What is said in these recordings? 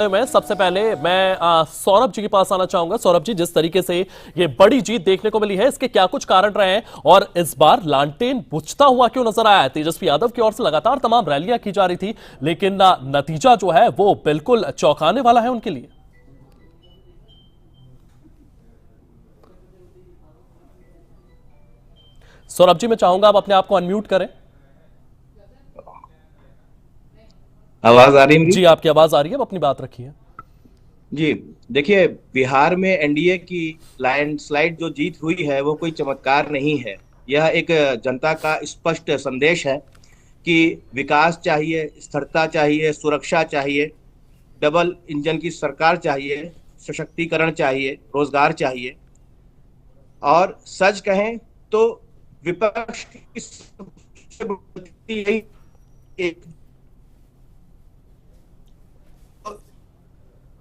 मैं सबसे पहले मैं सौरभ जी के पास आना चाहूंगा। सौरभ जी, जिस तरीके से ये बड़ी जीत देखने को मिली है, इसके क्या कुछ कारण रहे हैं और इस बार लालटेन बुझता हुआ क्यों नजर आया है? तेजस्वी यादव की ओर से लगातार तमाम रैलियां की जा रही थी, लेकिन नतीजा जो है वो बिल्कुल चौंकाने वाला है उनके लिए। सौरभ जी, मैं चाहूंगा आप अपने आप को अनम्यूट करें। आवाज आ रही है मेरी? जी, आपकी आवाज आ रही है, अब अपनी बात रखिए। जी। देखिए, बिहार में एनडीए की लैंडस्लाइड जो जीत हुई है वो कोई चमत्कार नहीं है। यह एक जनता का स्पष्ट संदेश है कि विकास चाहिए, स्थिरता चाहिए, सुरक्षा चाहिए, डबल इंजन की सरकार चाहिए, सशक्तिकरण चाहिए, रोजगार चाहिए। और सच कहें तो विपक्ष की सबसे बड़ी यही एक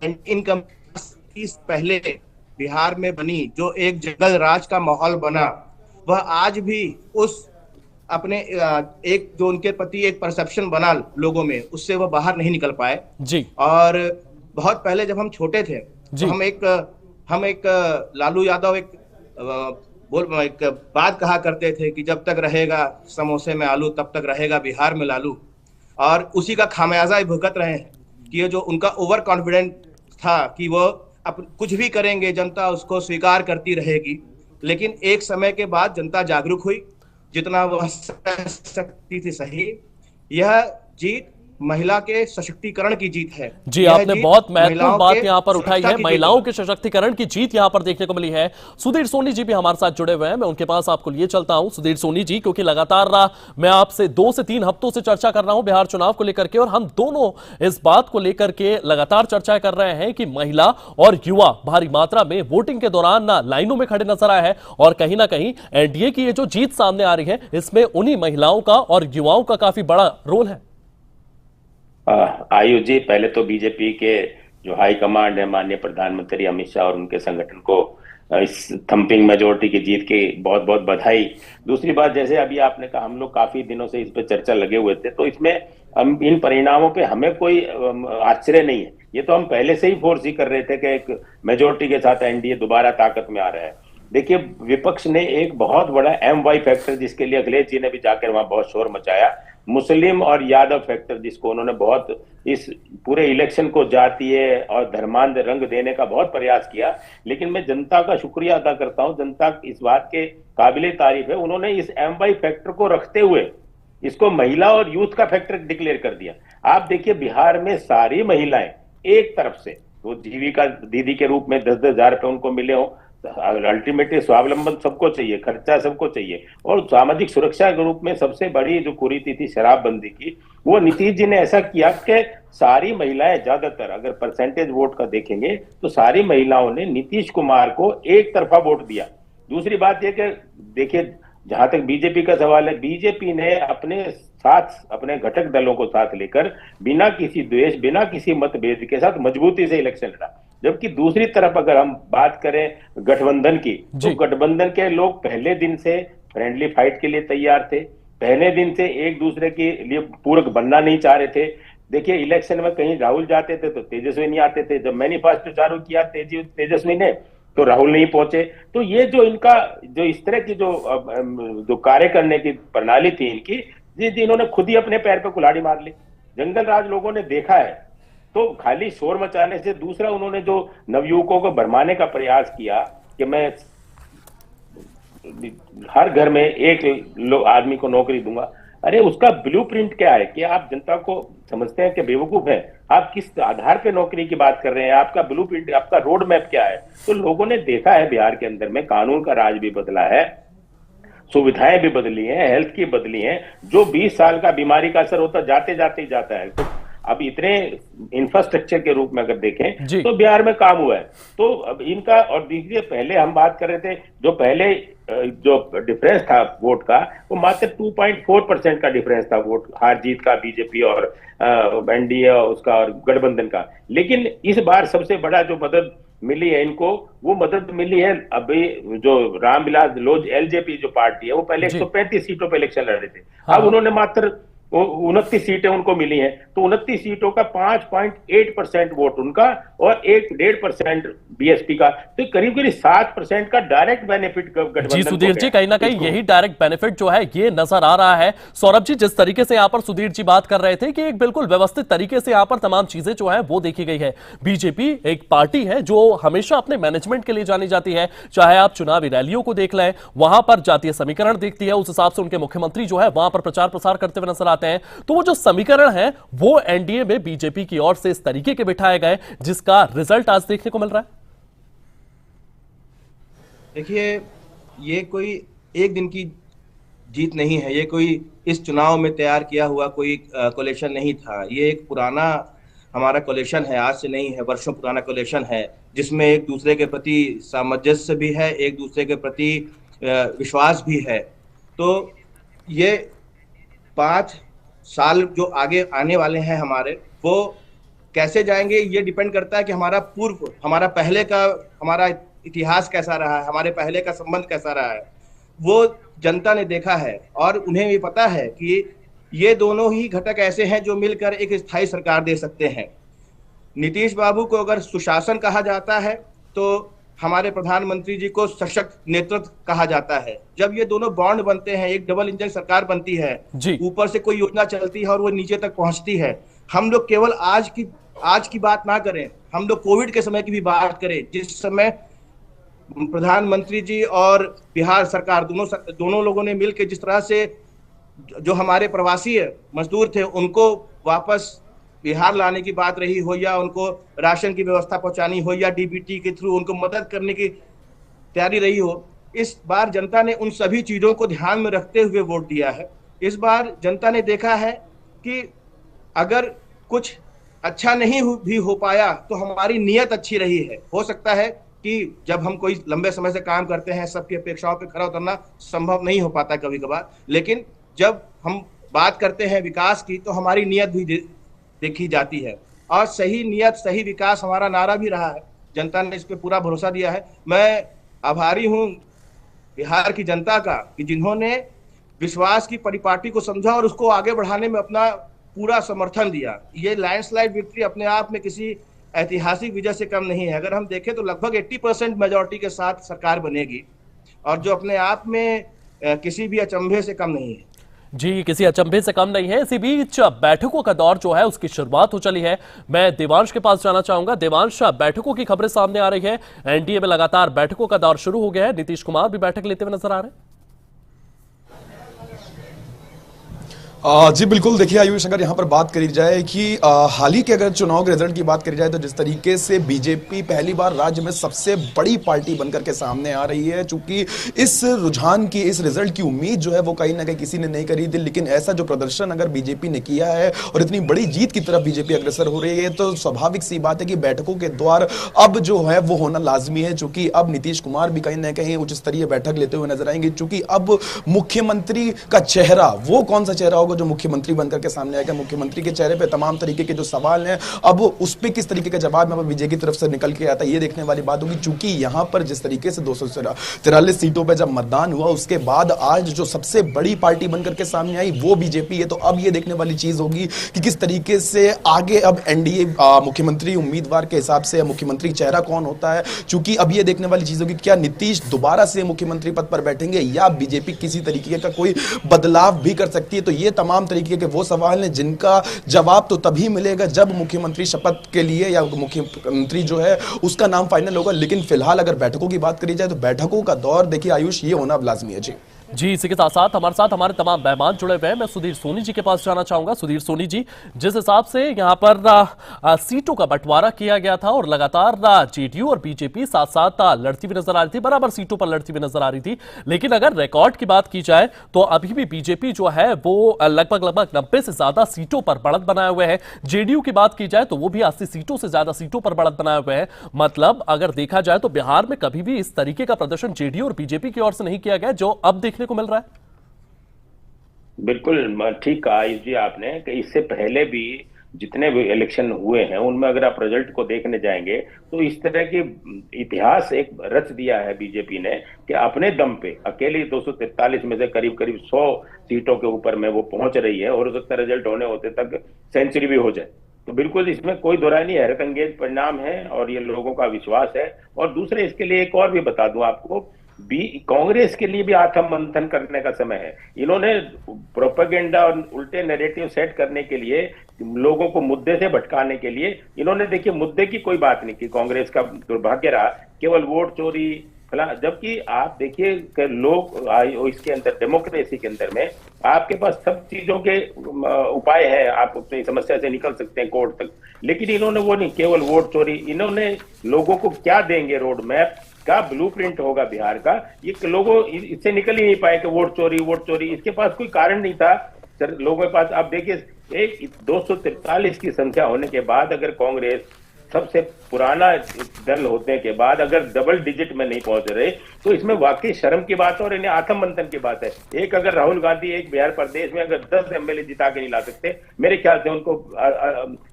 इनकम पहले बिहार में बनी जो एक जंगल राज का माहौल बना, वह आज भी उस अपने एक जो उनके प्रति एक परसेप्शन बना लोगों में, उससे वह बाहर नहीं निकल पाए। जी और बहुत पहले जब हम छोटे थे तो जी हम एक लालू यादव एक बात कहा करते थे कि जब तक रहेगा समोसे में आलू तब तक रहेगा बिहार में लालू। और उसी का खामियाजा भुगत रहे हैं कि ये जो उनका ओवर कॉन्फिडेंट था कि वो अब कुछ भी करेंगे जनता उसको स्वीकार करती रहेगी। लेकिन एक समय के बाद जनता जागरूक हुई, जितना वह सह सकती थी सही। यह जीत महिला के सशक्तिकरण की जीत है। जी, यह आपने जीत बहुत महत्वपूर्ण महिलाओं बात के यहां पर उठाई सुरक्षा है। की जीत है। महिलाओं के सशक्तिकरण की जीत यहां पर देखने को मिली है। सुधीर सोनी जी भी हमारे साथ जुड़े हुए हैं, मैं उनके पास आपको लिए चलता हूं। सुधीर सोनी जी, क्योंकि लगातार मैं आपसे 2 से 3 हफ्तों से चर्चा कर रहा हूं बिहार चुनाव को लेकर के, और हम दोनों इस बात को लेकर के लगातार चर्चा कर रहे हैं कि महिला और युवा भारी मात्रा में वोटिंग के दौरान लाइनों में खड़े नजर आए हैं, और कहीं ना कहीं एनडीए की ये जो जीत सामने आ रही है, इसमें उन्हीं महिलाओं का और युवाओं का काफी बड़ा रोल है। आयुष जी, पहले तो बीजेपी के जो हाई कमांड है, माननीय प्रधानमंत्री अमित शाह और उनके संगठन को इस थंपिंग मेजोरिटी की जीत की बहुत बहुत बधाई। दूसरी बात, जैसे अभी आपने कहा, हम लोग काफी दिनों से इस पे चर्चा लगे हुए थे, तो इसमें हम इन परिणामों पे हमें कोई आश्चर्य नहीं है। ये तो हम पहले से ही फोर्स ही कर रहे थे कि एक मेजोरिटी के साथ एनडीए दोबारा ताकत में आ रहा है। देखिए, विपक्ष ने एक बहुत बड़ा वाई फैक्टर, जिसके लिए अखिलेश जी ने भी जाकर वहां बहुत शोर मचाया, मुस्लिम और यादव फैक्टर, जिसको उन्होंने बहुत इस पूरे इलेक्शन को जातीय और धर्मांध रंग देने का बहुत प्रयास किया। लेकिन मैं जनता का शुक्रिया अदा करता हूं, जनता इस बात के काबिले तारीफ है, उन्होंने इस वाई फैक्टर को रखते हुए इसको महिला और यूथ का फैक्टर डिक्लेयर कर दिया। आप देखिए, बिहार में सारी महिलाएं एक तरफ से वो जीविका दीदी के रूप में 10-10 हजार रुपए उनको मिले हो, अल्टीमेटली स्वावलंबन सबको चाहिए, खर्चा सबको चाहिए, और सामाजिक सुरक्षा के रूप में सबसे बड़ी जो कुरीति थी शराबबंदी की, वो नीतीश जी ने ऐसा किया कि सारी महिलाएं, ज्यादातर अगर परसेंटेज वोट का देखेंगे तो सारी महिलाओं ने नीतीश कुमार को एक तरफा वोट दिया। दूसरी बात यह कि देखिए, जहां तक बीजेपी का सवाल है, बीजेपी ने अपने साथ अपने घटक दलों को साथ लेकर बिना किसी द्वेष, बिना किसी मतभेद के साथ मजबूती से इलेक्शन लड़ा। जबकि दूसरी तरफ अगर हम बात करें गठबंधन की, तो गठबंधन के लोग पहले दिन से फ्रेंडली फाइट के लिए तैयार थे, पहले दिन से एक दूसरे के लिए पूरक बनना नहीं चाह रहे थे। देखिए, इलेक्शन में कहीं राहुल जाते थे तो तेजस्वी नहीं आते थे, जब मैनिफेस्टो चालू किया तेजस्वी ने तो राहुल नहीं पहुंचे। तो ये जो इनका जो इस तरह की जो कार्य करने की प्रणाली थी इनकी, इन्होंने खुद ही अपने पैर पे कुल्हाड़ी मार ली। जंगल राज लोगों ने देखा है, तो खाली शोर मचाने से, दूसरा उन्होंने जो नवयुवकों को भरमाने का प्रयास किया कि मैं हर घर में एक आदमी को नौकरी दूंगा। अरे, उसका ब्लूप्रिंट क्या है कि आप जनता को समझते हैं कि बेवकूफ है? आप किस आधार पे नौकरी की बात कर रहे हैं? आपका ब्लूप्रिंट, आपका रोड मैप क्या है? तो लोगों ने देखा है बिहार के अंदर में कानून का राज भी बदला है, सुविधाएं भी बदली हैं, हेल्थ की बदली हैं। जो 20 साल का बीमारी का असर होता जाते जाते ही जाता है, तो अब इतने इंफ्रास्ट्रक्चर के रूप में अगर देखें तो बिहार में काम हुआ है। तो अब इनका, और देखिए, पहले हम बात कर रहे थे, जो पहले जो डिफरेंस था वोट का, वो मात्र 2.4% का डिफरेंस था वोट हार जीत का, बीजेपी और एनडीए उसका और गठबंधन का। लेकिन इस बार सबसे बड़ा जो मदद मिली है इनको, वो मदद मिली है अभी जो रामविलास लोज एलजेपी जो पार्टी है, वो पहले 135 सीटों पे इलेक्शन लड़ रहे थे। अब उन्होंने मात्र 29 सीटें उनको मिली हैं, तो 29 सीटों का 5.8% वोट उनका और 1.5% बीएसपी का, तो करीब करीब 7% का डायरेक्ट बेनिफिट गठबंधन जी को सुधीर जी, गया। कहीं ना कहीं यही डायरेक्ट बेनिफिट जो है ये नजर आ रहा है। सौरभ जी, जिस तरीके से यहां पर सुधीर जी बात कर रहे थे कि एक बिल्कुल व्यवस्थित तरीके से यहां पर तमाम चीजें जो है वो देखी गई है। बीजेपी एक पार्टी है जो हमेशा अपने मैनेजमेंट के लिए जानी जाती है, चाहे आप चुनावी रैलियों को देख लें, वहां पर जातीय समीकरण देखती है, उस हिसाब से उनके मुख्यमंत्री जो है वहां पर प्रचार प्रसार करते हुए नजर आते हैं। तो वो जो समीकरण है वो एनडीए में बीजेपी की ओर से इस तरीके के बिठाए गए, जिसका रिजल्ट आज देखने को मिल रहा है। देखिए, ये कोई एक दिन की जीत नहीं है, ये कोई इस चुनाव में तैयार किया हुआ कोई कोलेशन नहीं था। ये एक पुराना हमारा कोलेशन है, आज से नहीं है, वर्षों पुराना कोलेशन है, जिसमें एक दूसरे के प्रति सामंजस्य भी है, एक दूसरे के प्रति विश्वास भी है। तो ये 5 साल जो आगे आने वाले हैं हमारे, वो कैसे जाएंगे ये डिपेंड करता है कि हमारा पहले का हमारा इतिहास कैसा रहा है, हमारे पहले का संबंध कैसा रहा है, वो जनता ने देखा है। और उन्हें भी पता है कि ये दोनों ही घटक ऐसे हैं जो मिलकर एक स्थायी सरकार दे सकते हैं। नीतीश बाबू को अगर सुशासन कहा जाता है तो हमारे प्रधानमंत्री जी को सशक्त नेतृत्व कहा जाता है। जब ये दोनों बॉन्ड बनते हैं, एक डबल इंजन सरकार बनती है, ऊपर से कोई योजना चलती है और वो नीचे तक पहुंचती है। हम लोग केवल आज की बात ना करें, हम लोग कोविड के समय की भी बात करें, जिस समय प्रधानमंत्री जी और बिहार सरकार दोनों लोगों ने मिलकर जिस तरह से जो हमारे प्रवासी मजदूर थे उनको वापस बिहार लाने की बात रही हो, या उनको राशन की व्यवस्था पहुंचानी हो, या डीबीटी के थ्रू उनको मदद करने की तैयारी रही हो, इस बार जनता ने उन सभी चीजों को ध्यान में रखते हुए वोट दिया है। इस बार जनता ने देखा है कि अगर कुछ अच्छा नहीं भी हो पाया तो हमारी नीयत अच्छी रही है। हो सकता है कि जब हम कोई लंबे समय से काम करते हैं, सबकी अपेक्षाओं पे खरा उतरना संभव नहीं हो पाता कभी कभार, लेकिन जब हम बात करते हैं विकास की तो हमारी नीयत भी देखी जाती है। और सही नीयत सही विकास हमारा नारा भी रहा है, जनता ने इस पे पूरा भरोसा दिया है। मैं आभारी हूं बिहार की जनता का कि जिन्होंने विश्वास की परिपाटी को समझा और उसको आगे बढ़ाने में अपना पूरा समर्थन दिया। ये लैंडस्लाइड विक्ट्री अपने आप में किसी ऐतिहासिक विजय से कम नहीं है। अगर हम देखें तो लगभग 80% मेजॉरिटी के साथ सरकार बनेगी, और जो अपने आप में किसी भी अचंभे से कम नहीं है। जी, किसी अचंभे से कम नहीं है। इसी बीच बैठकों का दौर जो है उसकी शुरुआत हो चली है। मैं देवांश के पास जाना चाहूंगा। देवांश, बैठकों की खबरें सामने आ रही है, एनडीए में लगातार बैठकों का दौर शुरू हो गया है, नीतीश कुमार भी बैठक लेते हुए नजर आ रहे हैं। जी बिल्कुल, देखिए आयुष, अगर यहाँ पर बात करी जाए कि हाल ही के अगर चुनाव के रिजल्ट की बात करी जाए तो जिस तरीके से बीजेपी पहली बार राज्य में सबसे बड़ी पार्टी बनकर के सामने आ रही है, चूंकि इस रुझान की, इस रिजल्ट की उम्मीद जो है वो कहीं ना कहीं किसी ने नहीं करी थी, लेकिन ऐसा जो प्रदर्शन अगर बीजेपी ने किया है और इतनी बड़ी जीत की तरफ बीजेपी अग्रसर हो रही है, तो स्वाभाविक सी बात है कि बैठकों के द्वार अब जो है वो होना लाजमी है। चूंकि अब नीतीश कुमार भी कहीं ना कहीं उच्च स्तरीय बैठक लेते हुए नजर आएंगे, चूंकि अब मुख्यमंत्री का चेहरा वो कौन सा चेहरा जो मुख्यमंत्री बनकर के सामने आएगा, मुख्यमंत्री के चेहरे पे तमाम तरीके के जो सवाल हैं, अब उस पे किस तरीके का जवाब में विजय की तरफ से निकल के आता है, ये देखने वाली बात होगी। चूंकि यहां पर जिस तरीके से 243 सीटों पे जब मतदान हुआ उसके बाद आज जो सबसे बड़ी पार्टी बनकर के सामने आई वो बीजेपी है। तो अब ये देखने वाली चीज होगी कि किस तरीके से आगे अब एनडीए मुख्यमंत्री उम्मीदवार के हिसाब से मुख्यमंत्री चेहरा कौन होता है। चूंकि अब ये देखने वाली चीज होगी क्या नीतीश दोबारा से मुख्यमंत्री पद पर बैठेंगे या बीजेपी किसी तरीके का कोई बदलाव भी कर सकती है। तो ये तमाम तरीके के वो सवाल हैं जिनका जवाब तो तभी मिलेगा जब मुख्यमंत्री शपथ के लिए या मुख्यमंत्री जो है उसका नाम फाइनल होगा। लेकिन फिलहाल अगर बैठकों की बात करी जाए तो बैठकों का दौर देखिए आयुष, ये होना लाजमी है। जी, इसी के साथ हमारे तमाम मेहमान जुड़े हुए हैं। मैं सुधीर सोनी जी के पास जाना चाहूंगा। सुधीर सोनी जी, जिस हिसाब से यहां पर सीटों का बंटवारा किया गया था और लगातार जेडीयू और बीजेपी साथ साथ लड़ती हुई नजर आ रही थी, बराबर सीटों पर लड़ती हुई नजर आ रही थी, लेकिन अगर रिकॉर्ड की बात की जाए तो अभी भी बीजेपी जो है वो लगभग 90 से ज्यादा सीटों पर बढ़त बनाए हुए है। जेडीयू की बात की जाए तो वो भी 80 सीटों से ज्यादा सीटों पर बढ़त बनाए हुए हैं। मतलब अगर देखा जाए तो बिहार में कभी भी इस तरीके का प्रदर्शन जेडीयू और बीजेपी की ओर से नहीं किया गया जो अब देखने को मिल रहा है। बिल्कुल ठीक कहा आयुष जी आपने कि इससे पहले भी जितने भी इलेक्शन हुए हैं उनमें अगर आप रिजल्ट को देखने जाएंगे तो इस तरह की इतिहास एक रच दिया है बीजेपी ने कि अपने दम पे अकेली 243 में से करीब करीब 100 सीटों के ऊपर में वो पहुंच रही है, और हो सकता है रिजल्ट होने होते तक सेंचुरी भी हो जाए। तो बिल्कुल इसमें कोई दोहराई नहीं, हैरत अंगेज परिणाम है और ये लोगों का विश्वास है। और दूसरे इसके लिए एक और भी बता दूं आपको, कांग्रेस के लिए भी आत्म मंथन करने का समय है। इन्होंने प्रोपेगेंडा और उल्टे नैरेटिव सेट करने के लिए, लोगों को मुद्दे से भटकाने के लिए इन्होंने देखिए मुद्दे की कोई बात नहीं की। कांग्रेस का दुर्भाग्य रहा केवल वोट चोरी, जबकि आप देखिए कि लोग इसके अंदर डेमोक्रेसी के अंदर में आपके पास सब चीजों के उपाय है, आप अपनी समस्या से निकल सकते हैं कोर्ट तक, लेकिन इन्होंने वो नहीं, केवल वोट चोरी। इन्होंने लोगों को क्या देंगे, रोड मैप का ब्लूप्रिंट होगा बिहार का, ये लोगों इससे निकल ही नहीं पाए कि वोट चोरी, इसके पास कोई कारण नहीं था सर लोगों के पास। आप देखिए एक 243 की संख्या होने के बाद अगर कांग्रेस सबसे पुराना दल होने के बाद अगर डबल डिजिट में नहीं पहुंच रहे तो इसमें वाकई शर्म की बात है और इन्हें आत्म मंथन की बात है। एक अगर राहुल गांधी एक बिहार प्रदेश में अगर 10 एमएलए जिता के नहीं ला सकते, मेरे ख्याल से उनको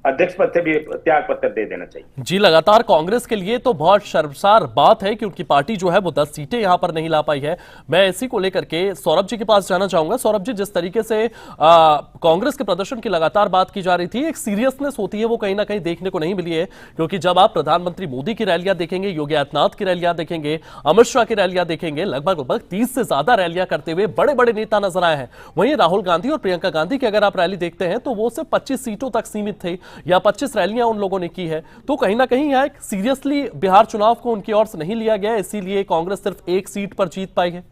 अध्यक्ष पद से भी त्याग पत्र दे देना चाहिए। जी, लगातार कांग्रेस के लिए तो बहुत शर्मसार बात है कि उनकी पार्टी जो है वो 10 सीटें यहां पर नहीं ला पाई है। मैं इसी को लेकर के सौरभ जी के पास जाना चाहूंगा। सौरभ जी, जिस तरीके से कांग्रेस के प्रदर्शन की लगातार बात की जा रही थी, एक सीरियसनेस होती है वो कहीं ना कहीं देखने को नहीं मिली है, क्योंकि जब आप प्रधानमंत्री मोदी की रैलियां देखेंगे, योगी आदित्यनाथ की रैलियां देखेंगे, अमित शाह की रैलियां देखेंगे, लगभग 30 से ज्यादा रैलियां करते हुए बड़े बड़े नेता नजर आए हैं। वहीं राहुल गांधी और प्रियंका गांधी की अगर आप रैली देखते हैं तो वो सिर्फ 25 सीटों तक सीमित थे या 25 रैलियां उन लोगों ने की है। तो कहीं ना कहीं यह सीरियसली बिहार चुनाव को उनकी ओर से नहीं लिया गया, इसीलिए कांग्रेस सिर्फ एक सीट पर जीत पाई है।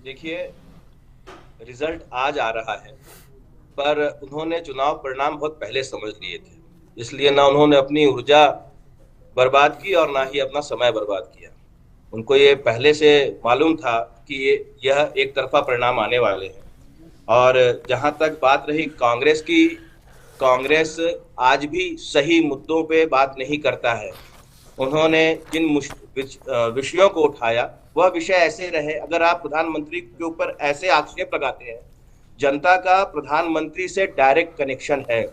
देखिए, रिजल्ट आज आ रहा है, पर उन्होंने चुनाव परिणाम बहुत पहले समझ लिए थे, इसलिए ना उन्होंने अपनी ऊर्जा बर्बाद की और ना ही अपना समय बर्बाद किया। उनको ये पहले से मालूम था कि यह एक तरफा परिणाम आने वाले हैं। और जहां तक बात रही कांग्रेस की, कांग्रेस आज भी सही मुद्दों पे बात नहीं करता है। उन्होंने जिन विषयों को उठाया वह विषय ऐसे रहे, अगर आप प्रधानमंत्री के ऊपर ऐसे आक्षेप लगाते हैं, जनता का प्रधानमंत्री से डायरेक्ट कनेक्शन है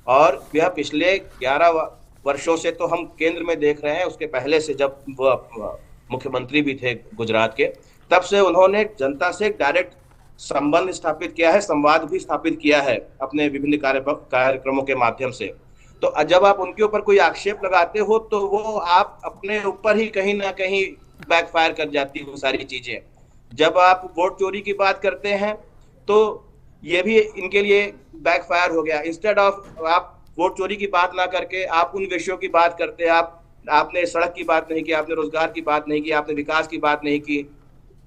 और यह पिछले 11 वर्षों से तो हम केंद्र में देख रहे हैं, उसके पहले से जब वह मुख्यमंत्री भी थे गुजरात के, तब से उन्होंने जनता से डायरेक्ट संबंध स्थापित किया है, संवाद भी स्थापित किया है अपने विभिन्न कार्यक्रमों के माध्यम से। तो जब आप उनके ऊपर कोई आक्षेप लगाते हो तो वो आप अपने ऊपर ही कहीं ना कहीं बैकफायर कर जाती है वो सारी चीजें। जब आप वोट चोरी की बात करते हैं तो ये भी इनके लिए बैकफायर हो गया। इंस्टेड ऑफ आप वोट चोरी की बात ना करके आप उन विषयों की बात करते हैं, आपने सड़क की बात नहीं की, आपने रोजगार की बात नहीं की, आपने विकास की बात नहीं की,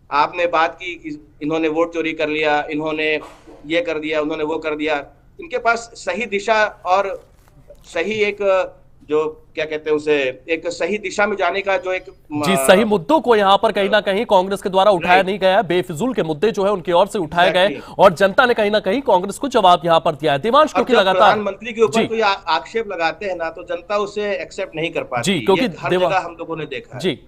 आपने बात की इन्होंने वोट चोरी कर लिया, इन्होंने ये कर दिया, उन्होंने वो कर दिया। इनके पास सही दिशा और सही एक जो क्या कहते हैं उसे, एक सही दिशा में जाने का जो एक जी, सही मुद्दों को यहां पर कहीं ना कहीं कांग्रेस के द्वारा उठाया नहीं गया, बेफिजूल के मुद्दे जो है उनकी ओर से उठाए गए और जनता ने कहीं ना कहीं कांग्रेस को जवाब यहां पर दिया है। देवांश, क्योंकि लगातार प्रधानमंत्री के ऊपर कोई आक्षेप लगाते हैं ना तो जनता उसे एक्सेप्ट नहीं कर पाती। जी, क्योंकि हर जगह हम लोगों ने देखा है। जी,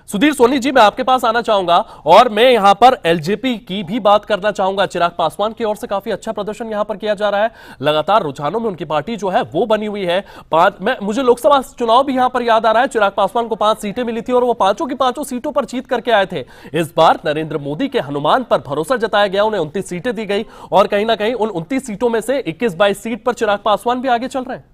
सुधीर सोनी जी, मैं आपके पास आना चाहूंगा और मैं यहां पर एलजेपी की भी बात करना चाहूंगा। चिराग पासवान की ओर से काफी अच्छा प्रदर्शन यहां पर किया जा रहा है, लगातार रुझानों में उनकी पार्टी जो है वो बनी हुई है। मुझे लोकसभा चुनाव भी यहां पर याद आ रहा है, चिराग पासवान को 5 सीटें मिली थी और वो पांचों की पांचों सीटों पर जीत करके आए थे। इस बार नरेंद्र मोदी के हनुमान पर भरोसा जताया गया, उन्हें 29 सीटें दी गई और कहीं ना कहीं उन 29 सीटों में से 21-22 सीट पर चिराग पासवान भी आगे चल रहे हैं।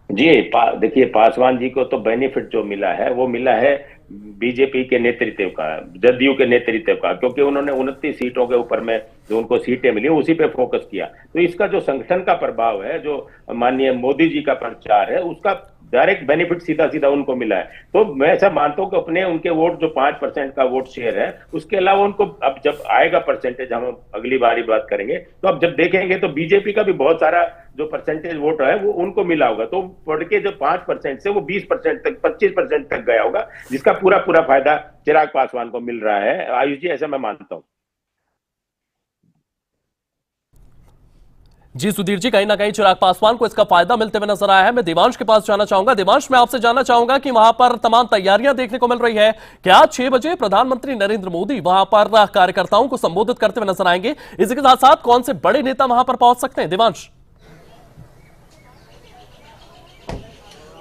जी, देखिए पासवान जी को तो बेनिफिट जो मिला है वो मिला है बीजेपी के नेतृत्व का, जदयू के नेतृत्व का, क्योंकि उन्होंने 29 सीटों के ऊपर में जो उनको सीटें मिली उसी पे फोकस किया। तो इसका जो संगठन का प्रभाव है, जो माननीय मोदी जी का प्रचार है, उसका डायरेक्ट बेनिफिट सीधा सीधा उनको मिला है। तो मैं ऐसा मानता हूं कि अपने उनके वोट जो 5% का वोट शेयर है, उसके अलावा उनको अब जब आएगा परसेंटेज, हम अगली बार बात करेंगे, तो अब जब देखेंगे तो बीजेपी का भी बहुत सारा जो परसेंटेज वोट है वो उनको मिला होगा। तो बढ़ के जो 5% से वो 20% तक, 25% तक गया होगा, जिसका पूरा फायदा चिराग पासवान को मिल रहा है। आयुष जी, ऐसा मैं मानता हूं। जी सुधीर जी, कहीं ना कहीं चिराग पासवान को इसका फायदा मिलते हुए नजर आया है। मैं देवांश के पास जाना चाहूंगा। देवांश, मैं आपसे जानना चाहूंगा कि वहां पर तमाम तैयारियां देखने को मिल रही है। क्या 6 बजे प्रधानमंत्री नरेंद्र मोदी वहां पर कार्यकर्ताओं को संबोधित करते हुए नजर आएंगे? इसी के साथ साथ कौन से बड़े नेता वहां पर पहुंच सकते हैं? देवांश।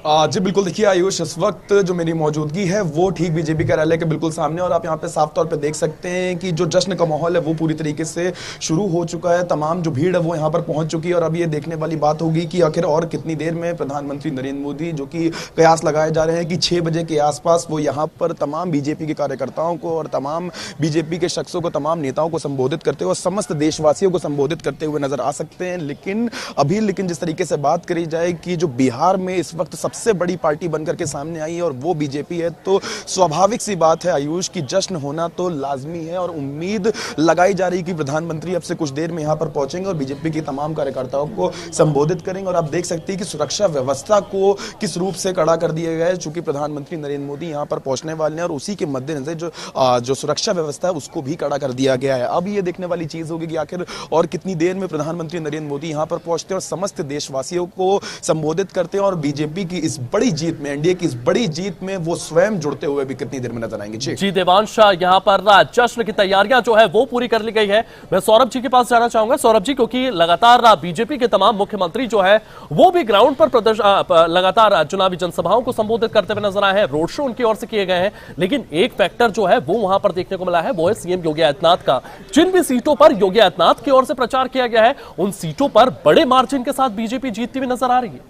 जी बिल्कुल, देखिए आयुष, इस वक्त जो मेरी मौजूदगी है वो ठीक बीजेपी कार्यालय के बिल्कुल सामने, और आप यहाँ पे साफ तौर पे देख सकते हैं कि जो जश्न का माहौल है वो पूरी तरीके से शुरू हो चुका है। तमाम जो भीड़ है वो यहाँ पर पहुंच चुकी है, और अब ये देखने वाली बात होगी कि आखिर और कितनी देर में प्रधानमंत्री नरेंद्र मोदी, जो कि कयास लगाए जा रहे हैं कि 6 बजे के आसपास वो यहाँ पर तमाम बीजेपी के कार्यकर्ताओं को और तमाम बीजेपी के शख्सों को, तमाम नेताओं को संबोधित करते हुए, समस्त देशवासियों को संबोधित करते हुए नजर आ सकते हैं। लेकिन जिस तरीके से बात करी जाए कि जो बिहार में इस वक्त सबसे बड़ी पार्टी बनकर के सामने आई है और वो बीजेपी है, तो स्वाभाविक सी बात है आयुष की जश्न होना तो लाजमी है, और उम्मीद लगाई जा रही है कि प्रधानमंत्री अब से कुछ देर में यहां पर पहुंचेंगे और बीजेपी के तमाम कार्यकर्ताओं को संबोधित करेंगे। और आप देख सकते हैं कि सुरक्षा व्यवस्था को किस रूप से कड़ा कर दिया गया है, चूंकि प्रधानमंत्री नरेंद्र मोदी यहां पर पहुंचने वाले हैं, और उसी के मद्देनजर जो सुरक्षा व्यवस्था है उसको भी कड़ा कर दिया गया है। अब ये देखने वाली चीज होगी कि आखिर और कितनी देर में प्रधानमंत्री नरेंद्र मोदी यहां पर पहुंचते हैं और समस्त देशवासियों को संबोधित करते हैं, और बीजेपी की इस बड़ी जीत में, एनडीए की इस बड़ी जीत में वो स्वयं जुड़ते हुए भी कितनी देर में नजर आएंगे। जी देवांश, यहां पर जश्न की तैयारियां जो है वो पूरी कर ली गई है। मैं सौरभ जी के पास जाना चाहूंगा। सौरभ जी, क्योंकि लगातार बीजेपी के तमाम मुख्यमंत्री जो है वो भी ग्राउंड पर लगातार चुनावी जनसभाओं को संबोधित करते हुए नजर आए हैं, रोड शो उनकी ओर से किए गए हैं, लेकिन एक फैक्टर जो है वो वहां पर देखने को मिला है, वो है सीएम योगी आदित्यनाथ का। जिन भी सीटों पर योगी आदित्यनाथ की ओर से प्रचार किया गया है, उन सीटों पर बड़े मार्जिन के साथ बीजेपी जीतती हुई नजर आ रही है।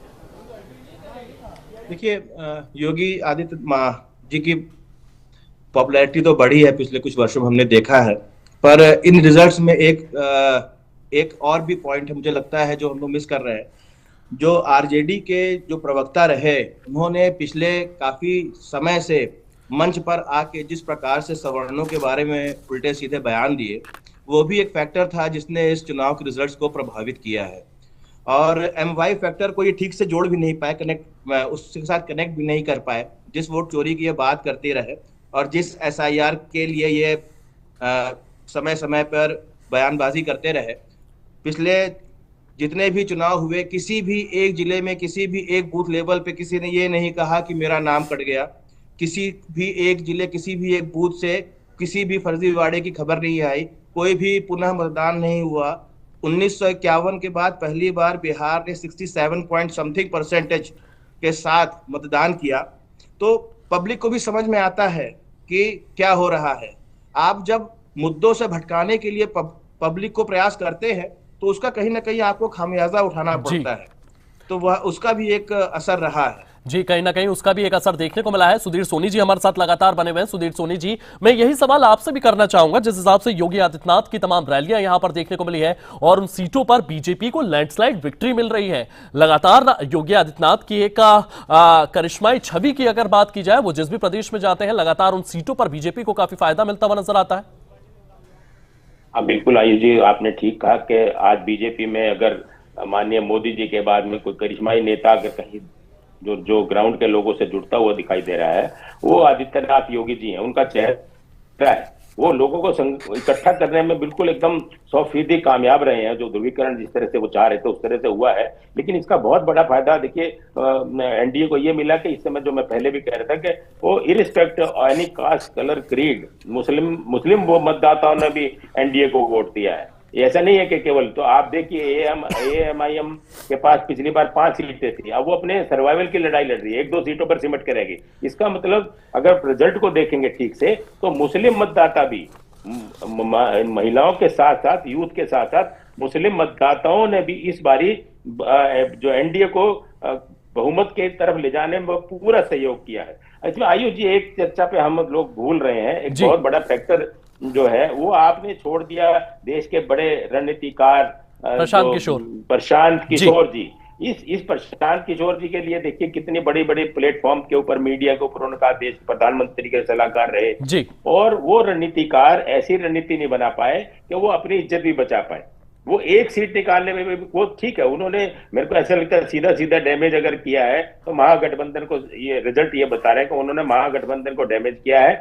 देखिए, योगी आदित्यनाथ जी की पॉपुलैरिटी तो बढ़ी है पिछले कुछ वर्षों में, हमने देखा है, पर इन रिजल्ट्स में एक और भी पॉइंट है मुझे लगता है जो हम लोग मिस कर रहे हैं। जो आरजेडी के जो प्रवक्ता रहे, उन्होंने पिछले काफी समय से मंच पर आके जिस प्रकार से सवर्णों के बारे में उल्टे सीधे बयान दिए, वो भी एक फैक्टर था जिसने इस चुनाव के रिजल्ट्स को प्रभावित किया है। और MY फैक्टर को ये ठीक से जोड़ भी नहीं पाए, उसके साथ कनेक्ट भी नहीं कर पाए। जिस वोट चोरी की ये बात करते रहे और जिस SIR के लिए ये समय समय पर बयानबाजी करते रहे, पिछले जितने भी चुनाव हुए, किसी भी एक जिले में, किसी भी एक बूथ लेवल पे किसी ने ये नहीं कहा कि मेरा नाम कट गया। किसी भी एक जिले, किसी भी एक बूथ से किसी भी फर्जीवाड़े की खबर नहीं आई, कोई भी पुनः मतदान नहीं हुआ। 1951 के बाद पहली बार बिहार ने 67 पॉइंट समथिंग परसेंटेज के साथ मतदान किया। तो पब्लिक को भी समझ में आता है कि क्या हो रहा है। आप जब मुद्दों से भटकाने के लिए पब्लिक को प्रयास करते हैं, तो उसका कहीं ना कहीं आपको खामियाजा उठाना पड़ता है। तो वह उसका भी एक असर रहा है। जी, कहीं ना कहीं उसका भी एक असर देखने को मिला है। सुधीर सोनी जी हमारे साथ लगातार बने हुए हैं। सुधीर सोनी जी, मैं यही सवाल आपसे भी करना चाहूंगा। जिस हिसाब से योगी आदित्यनाथ की तमाम रैलियां यहां पर देखने को मिली है और उन सीटों पर बीजेपी को लैंडस्लाइड विक्ट्री मिल रही है, लगातार योगी आदित्यनाथ की एक करिश्माई छवि की अगर बात की जाए, वो जिस भी प्रदेश में जाते हैं लगातार उन सीटों पर बीजेपी को काफी फायदा मिलता हुआ नजर आता है। हाँ बिल्कुल आयुष जी, आपने ठीक कहा कि आज बीजेपी में अगर माननीय मोदी जी के बाद में कोई करिश्माई नेता अगर कहीं जो ग्राउंड के लोगों से जुड़ता हुआ दिखाई दे रहा है, वो आदित्यनाथ योगी जी हैं। उनका चेहरा है, वो लोगों को इकट्ठा करने में बिल्कुल एकदम 100% कामयाब रहे हैं। जो ध्रुवीकरण जिस तरह से वो चाह रहे थे उस तरह से हुआ है। लेकिन इसका बहुत बड़ा फायदा देखिए एनडीए को ये मिला कि इस समय जो मैं पहले भी कह रहा था कि वो irrespective of any caste, colour, creed, मुस्लिम वो मतदाताओं ने भी एनडीए को वोट दिया है। ऐसा नहीं है कि केवल, तो आप देखिए AMIM के पास पिछली बार 5 सीटें थी, अब वो अपने सर्वाइवल की लड़ाई लड़ रही है, 1-2 सीटों पर सिमट के रहेगी। इसका मतलब अगर रिजल्ट को देखेंगे ठीक से, तो मुस्लिम मतदाता भी, महिलाओं के साथ साथ, यूथ के साथ साथ मुस्लिम मतदाताओं ने भी इस बारी जो एनडीए को बहुमत के तरफ ले जाने में पूरा सहयोग किया है। इसमें आयुष जी, एक चर्चा पे हम लोग भूल रहे हैं, एक बहुत बड़ा फैक्टर जो है वो आपने छोड़ दिया, देश के बड़े रणनीतिकार प्रशांत किशोर जी। इस प्रशांत किशोर जी के लिए देखिए कितनी बड़ी बड़ी प्लेटफॉर्म के ऊपर, मीडिया के ऊपर उनका देश प्रधानमंत्री के सलाहकार रहे जी। और वो रणनीतिकार ऐसी रणनीति नहीं बना पाए कि वो अपनी इज्जत भी बचा पाए। वो एक सीट निकालने में भी वो ठीक है, उन्होंने, मेरे को ऐसा लगता है सीधा सीधा डैमेज अगर किया है तो महागठबंधन को, ये रिजल्ट ये बता रहे हैं कि उन्होंने महागठबंधन को डैमेज किया है।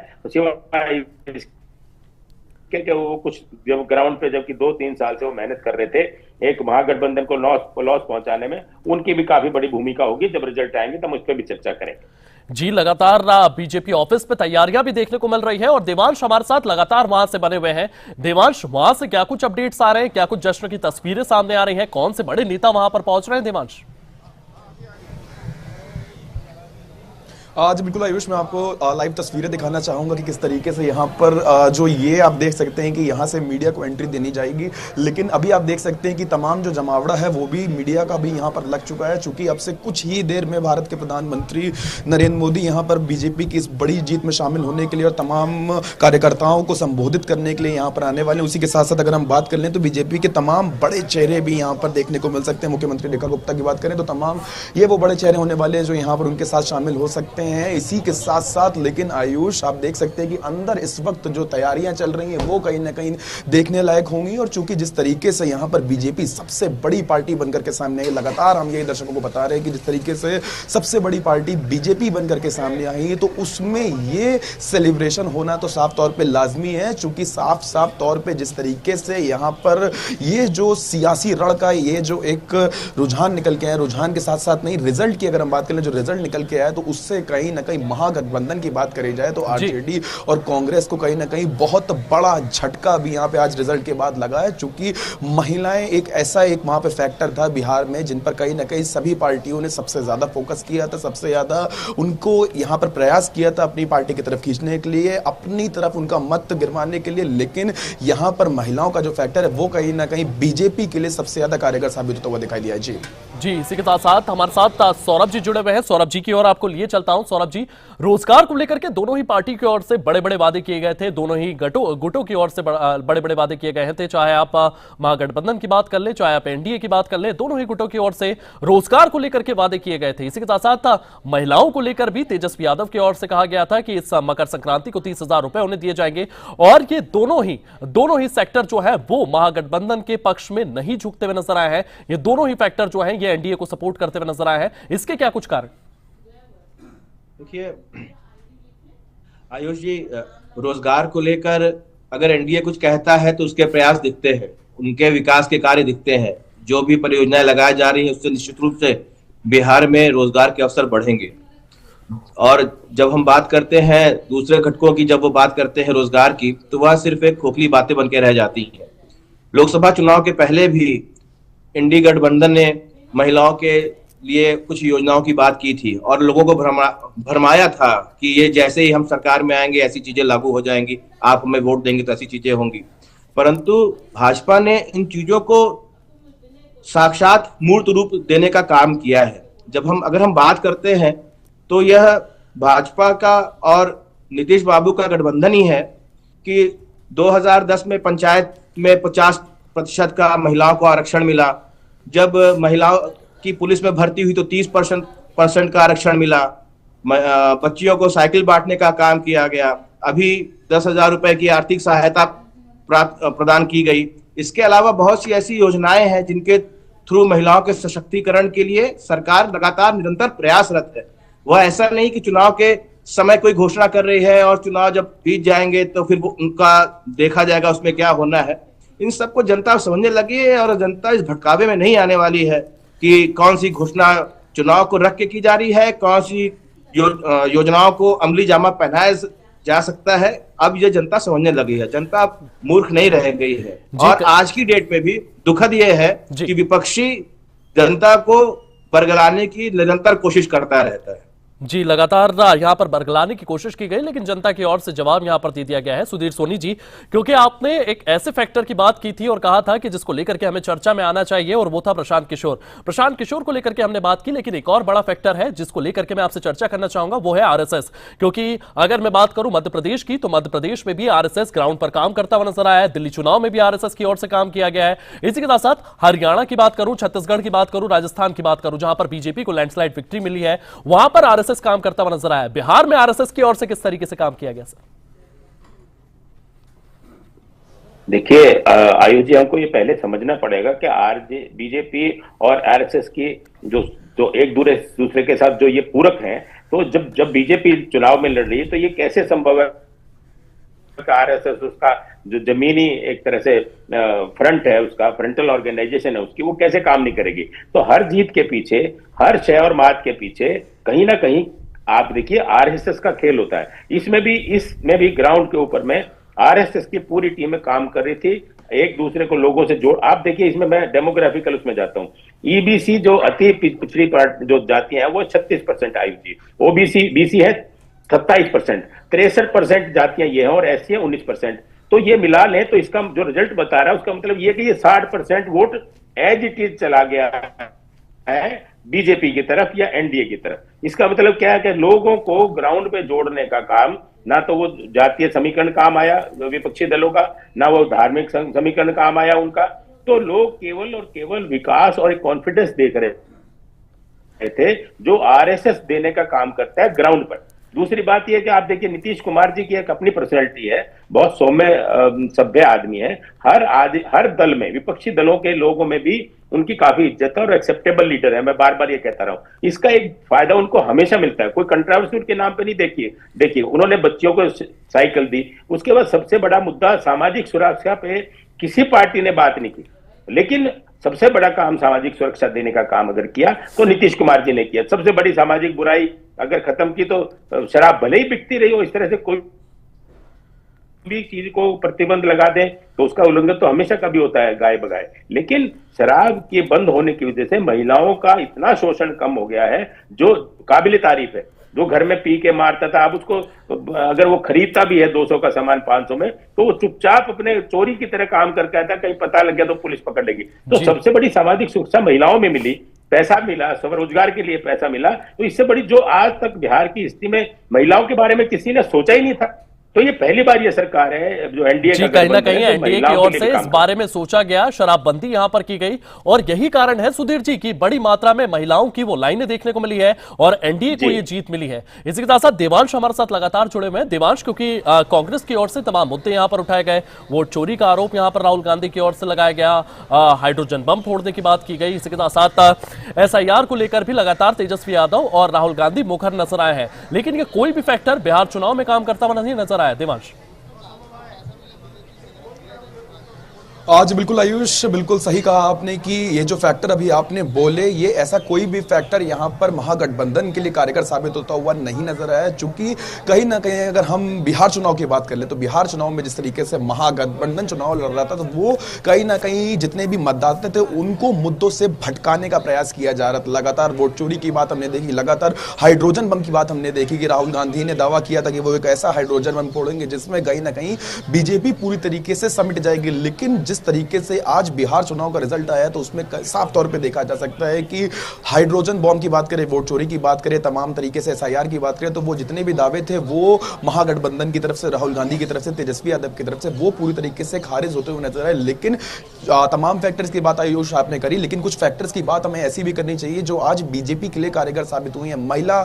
क्योंकि वो कुछ जब ग्राउंड पे, जबकि 2-3 साल से वो मेहनत कर रहे थे एक महागठबंधन को लॉस पहुंचाने में उनकी भी काफी बड़ी भूमिका होगी। जब रिजल्ट आएंगे तब उस पर भी चर्चा करेंगे। जी, लगातार बीजेपी ऑफिस पे तैयारियां भी देखने को मिल रही है और देवांश हमारे साथ लगातार वहां से बने हुए हैं। देवांश, वहां से क्या कुछ अपडेट्स आ रहे हैं, क्या कुछ जश्न की तस्वीरें सामने आ रही हैं, कौन से बड़े नेता वहां पर पहुंच रहे हैं देवांश? आज बिल्कुल आयुष, मैं आपको लाइव तस्वीरें दिखाना चाहूंगा कि किस तरीके से यहाँ पर जो ये आप देख सकते हैं कि यहाँ से मीडिया को एंट्री देनी जाएगी, लेकिन अभी आप देख सकते हैं कि तमाम जो जमावड़ा है वो भी मीडिया का भी यहाँ पर लग चुका है। चूंकि अब से कुछ ही देर में भारत के प्रधानमंत्री नरेंद्र मोदी यहाँ पर बीजेपी की इस बड़ी जीत में शामिल होने के लिए और तमाम कार्यकर्ताओं को संबोधित करने के लिए यहाँ पर आने वाले। उसी के साथ साथ अगर हम बात कर लें तो बीजेपी के तमाम बड़े चेहरे भी यहाँ पर देखने को मिल सकते हैं। मुख्यमंत्री रेखा गुप्ता की बात करें तो तमाम ये वो बड़े चेहरे होने वाले हैं जो यहाँ पर उनके साथ शामिल हो सकते हैं। इसी के साथ साथ लेकिन आयुष, आप देख सकते हैं कि अंदर इस वक्त जो तैयारियां चल रही हैं वो कहीं ना कहीं देखने लायक होंगी। और चूंकि जिस तरीके से यहाँ पर बीजेपी सबसे बड़ी पार्टी बनकर के सामने आई, लगातार हम ये दर्शकों को बता रहे हैं कि जिस तरीके से सबसे बड़ी पार्टी बीजेपी बनकर के सामने आई है तो उसमें ये सेलिब्रेशन होना तो साफ तौर पे लाजमी है। चूंकि साफ साफ तौर पे जिस तरीके से यहाँ पर ये जो सियासी रण का ये जो एक रुझान निकल के आया, रुझान के साथ साथ नहीं, रिजल्ट की अगर हम बात करें, जो रिजल्ट निकल के आया तो उससे कहीं ना कहीं महागठबंधन की बात करी जाए तो आरजेडी और कांग्रेस को कहीं ना कहीं बहुत बड़ा झटका भी यहाँ पे आज रिजल्ट के बाद लगा है। चूंकि महिलाएं एक ऐसा एक वहां पे फैक्टर था बिहार में जिन पर कहीं ना कहीं सभी पार्टियों ने सबसे ज्यादा फोकस किया था, सबसे ज्यादा उनको यहाँ पर प्रयास किया था अपनी पार्टी की तरफ खींचने के लिए, अपनी तरफ उनका मत गिरवाने के लिए। लेकिन यहाँ पर महिलाओं का जो फैक्टर है वो कहीं ना कहीं बीजेपी के लिए सबसे ज्यादा कारगर साबित होता हुआ दिखाई दिया है। जी, इसी के साथ साथ हमारे साथ सौरभ जी जुड़े हुए हैं। सौरभ जी की ओर आपको लिए चलता हूं। सौरभ जी, रोजगार को लेकर के दोनों ही पार्टी की ओर से बड़े बड़े वादे किए गए थे, दोनों ही गुटों की ओर से बड़े बड़े वादे किए गए थे। चाहे आप महागठबंधन की बात कर ले, चाहे आप एनडीए की बात कर ले, दोनों ही गुटों की ओर से रोजगार को लेकर के वादे किए गए थे। इसी के साथ साथ महिलाओं को लेकर भी तेजस्वी यादव की ओर से कहा गया था कि इस मकर संक्रांति को 30,000 रुपए उन्हें दिए जाएंगे। और ये दोनों ही सेक्टर जो है वो महागठबंधन के पक्ष में नहीं झुकते हुए नजर आए हैं। ये दोनों ही फैक्टर जो है ये एनडीए को सपोर्ट करते हुए नजर आए हैं। इसके क्या कुछ कारण? देखिए आयुष जी, रोजगार को लेकर अगर एनडीए कुछ कहता है तो उसके प्रयास दिखते हैं, उनके विकास के कार्य दिखते हैं। जो भी परियोजनाएं लगाई जा रही हैं उससे निश्चित रूप से बिहार में रोजगार के अवसर बढ़ेंगे। और जब हम बात करते हैं दूसरे घटकों की, जब वो बात करते हैं रोजगार की, तो वह सिर्फ एक खोखली बातें बन के रह जाती हैं। लोकसभा चुनाव के पहले भी इंडी गठबंधन ने महिलाओं के लिए कुछ योजनाओं की बात की थी और लोगों को भरमाया था कि ये जैसे ही हम सरकार में आएंगे ऐसी चीजें लागू हो जाएंगी, आप हमें वोट देंगे तो ऐसी चीजें होंगी। परंतु भाजपा ने इन चीजों को साक्षात मूर्त रूप देने का काम किया है। अगर हम बात करते हैं तो यह भाजपा का और नीतीश बाबू का गठबंधन ही है कि 2010 में पंचायत में 50% का महिलाओं को आरक्षण मिला। जब महिलाओं की पुलिस में भर्ती हुई तो 30% का आरक्षण मिला। बच्चियों को साइकिल बांटने का काम किया गया। अभी 10,000 रुपए की आर्थिक सहायता प्रदान की गई। इसके अलावा बहुत सी ऐसी योजनाएं हैं जिनके थ्रू महिलाओं के सशक्तिकरण के लिए सरकार लगातार निरंतर प्रयासरत है। वह ऐसा नहीं कि चुनाव के समय कोई घोषणा कर रही है और चुनाव जब बीत जाएंगे तो फिर उनका देखा जाएगा उसमें क्या होना है। इन सबको जनता समझने लगी है और जनता इस भटकावे में नहीं आने वाली है कि कौन सी घोषणा चुनाव को रख के की जा रही है, कौन सी योजनाओं को अमली जामा पहनाया जा सकता है। अब ये जनता समझने लगी है, जनता मूर्ख नहीं रह गई है। और आज की डेट में भी दुखद ये है कि विपक्षी जनता को बरगलाने की निरंतर कोशिश करता रहता है। जी, लगातार यहां पर बरगलाने की कोशिश की गई, लेकिन जनता की ओर से जवाब यहां पर दे दिया गया है। सुधीर सोनी जी, क्योंकि आपने एक ऐसे फैक्टर की बात की थी और कहा था कि जिसको लेकर के हमें चर्चा में आना चाहिए और वो था प्रशांत किशोर को लेकर के हमने बात की। लेकिन एक और बड़ा फैक्टर है जिसको लेकर के मैं आपसे चर्चा करना चाहूंगा, वो है आरएसएस। क्योंकि अगर मैं बात करूं मध्य प्रदेश की, तो मध्य प्रदेश में भी आरएसएस ग्राउंड पर काम करता हुआ नजर आया है। दिल्ली चुनाव में भी आरएसएस की ओर से काम किया गया है। इसी के साथ साथ हरियाणा की बात करूं, छत्तीसगढ़ की बात करूं, राजस्थान की बात करूं, जहां पर बीजेपी को लैंडस्लाइड विक्ट्री मिली है, वहां पर आरएसएस काम करता हुआ नजर आया। बिहार में आरएसएस की ओर से किस तरीके से काम किया गया? सर देखिए आयुष जी, हमको ये पहले समझना पड़ेगा कि बीजेपी और आरएसएस की जो एक दूसरे के साथ जो ये पूरक हैं, तो जब बीजेपी चुनाव में लड़ रही है तो ये कैसे संभव है आरएसएस उसका जो जमीनी एक तरह से फ्रंट है, उसका फ्रंटल ऑर्गेनाइजेशन है उसकी, वो कैसे काम नहीं करेगी। तो हर जीत के पीछे, हर शय और मात के पीछे कहीं ना कहीं आप देखिए आरएसएस का खेल होता है। इसमें भी ग्राउंड के ऊपर में आरएसएस की पूरी टीमें काम कर रही थी, एक दूसरे को लोगों से जोड़। आप देखिए इसमें मैं डेमोग्राफिकल उसमें जाता हूं, ईबीसी जो अति पिछड़ी जो जातियां हैं वो 36% आई थी, ओबीसी बीसी है 27%, 63% जातियां ये हैं और एससी है 19%। तो ये मिला लें तो इसका जो रिजल्ट बता रहा है उसका मतलब ये कि ये 60% वोट एज इट इज चला गया है बीजेपी की तरफ या एनडीए की तरफ। इसका मतलब क्या है कि लोगों को ग्राउंड पे जोड़ने का काम, ना तो वो जातीय समीकरण काम आया विपक्षी दलों का, ना वो धार्मिक समीकरण काम आया उनका। तो लोग केवल और केवल विकास और एक कॉन्फिडेंस देख रहे थे जो आरएसएस देने का काम करता है ग्राउंड पर। दूसरी बात यह कि आप देखिए नीतीश कुमार जी की एक अपनी पर्सनैलिटी है, बहुत सौम्य सभ्य आदमी है। हर दल में, विपक्षी दलों के लोगों में भी उनकी काफी इज्जत है और एक्सेप्टेबल लीडर है। मैं बार बार ये कहता रहा हूं, इसका एक फायदा उनको हमेशा मिलता है। कोई कंट्रोवर्सी उनके नाम पे नहीं। देखिए उन्होंने बच्चियों को साइकिल दी, उसके बाद सबसे बड़ा मुद्दा सामाजिक सुरक्षा पे किसी पार्टी ने बात नहीं की, लेकिन सबसे बड़ा काम सामाजिक सुरक्षा देने का काम अगर किया तो नीतीश कुमार जी ने किया। सबसे बड़ी सामाजिक बुराई अगर खत्म की तो शराब भले ही बिकती रही हो, इस तरह से कोई भी चीज को प्रतिबंध लगा दें तो उसका उल्लंघन तो हमेशा कभी होता है गाय बगाए, लेकिन शराब के बंद होने की वजह से महिलाओं का इतना शोषण कम हो गया है जो काबिल तारीफ है। जो घर में पी के मारता था, अब उसको अगर वो खरीदता भी है 200 का सामान 500 में, तो वो चुपचाप अपने चोरी की तरह काम करके आता, कहीं पता लग गया तो पुलिस पकड़ लेगी। तो सबसे बड़ी सामाजिक सुरक्षा महिलाओं में मिली, पैसा मिला, स्वरोजगार के लिए पैसा मिला। तो इससे बड़ी जो आज तक बिहार की स्थिति में महिलाओं के बारे में किसी ने सोचा ही नहीं था। तो ये पहली बार ये सरकार है जो एनडीए जी, कहीं ना कहीं एनडीए की ओर से इस बारे में सोचा गया, शराबबंदी यहां पर की गई और यही कारण है सुधीर जी की बड़ी मात्रा में महिलाओं की वो लाइनें देखने को मिली है और एनडीए को ये जीत मिली है। इसी के साथ साथ देवांश हमारे साथ लगातार जुड़े हुए हैं। देवांश, क्योंकि कांग्रेस की ओर से तमाम मुद्दे यहां पर उठाए गए, वोट चोरी का आरोप यहां पर राहुल गांधी की ओर से लगाया गया, हाइड्रोजन बम फोड़ने की बात की गई, इसी के साथ साथ एसआईआर को लेकर भी लगातार तेजस्वी यादव और राहुल गांधी मुखर नजर आए हैं, लेकिन ये कोई भी फैक्टर बिहार चुनाव में काम करता हुआ नहीं नजर आया। देवांश, आज बिल्कुल आयुष, बिल्कुल सही कहा आपने कि ये जो फैक्टर अभी आपने बोले, ये ऐसा कोई भी फैक्टर यहाँ पर महागठबंधन के लिए कारगर साबित होता हुआ नहीं नजर आया। चूंकि कहीं ना कहीं अगर हम बिहार चुनाव की बात कर ले तो बिहार चुनाव में जिस तरीके से महागठबंधन चुनाव लड़ रहा था तो वो कहीं ना कहीं जितने भी मतदाता थे उनको मुद्दों से भटकाने का प्रयास किया जा रहा था। लगातार वोट चोरी की बात हमने देखी, लगातार हाइड्रोजन बम की बात हमने देखी कि राहुल गांधी ने दावा किया था कि वो एक ऐसा हाइड्रोजन बम फोड़ेंगे जिसमें कहीं ना कहीं बीजेपी पूरी तरीके से समिट जाएगी। लेकिन जिस तरीके से आज बिहार चुनाव का रिजल्ट आया तो उसमें साफ तौर पे देखा जा सकता है कि हाइड्रोजन बॉम्ब की बात करें, वोट चोरी की बात करें, तमाम तरीके से एसआईआर की बात करें, तो वो जितने भी दावे थे वो महागठबंधन की तरफ से, राहुल गांधी की तरफ से, तेजस्वी यादव की तरफ से वो पूरी तरीके से खारिज होते हुए नजर आए। लेकिन तमाम फैक्टर्स की बात आयुष आपने करी, लेकिन कुछ फैक्टर्स की बात हमें ऐसी भी करनी चाहिए जो आज बीजेपी के लिए कारगर साबित हुई है। महिला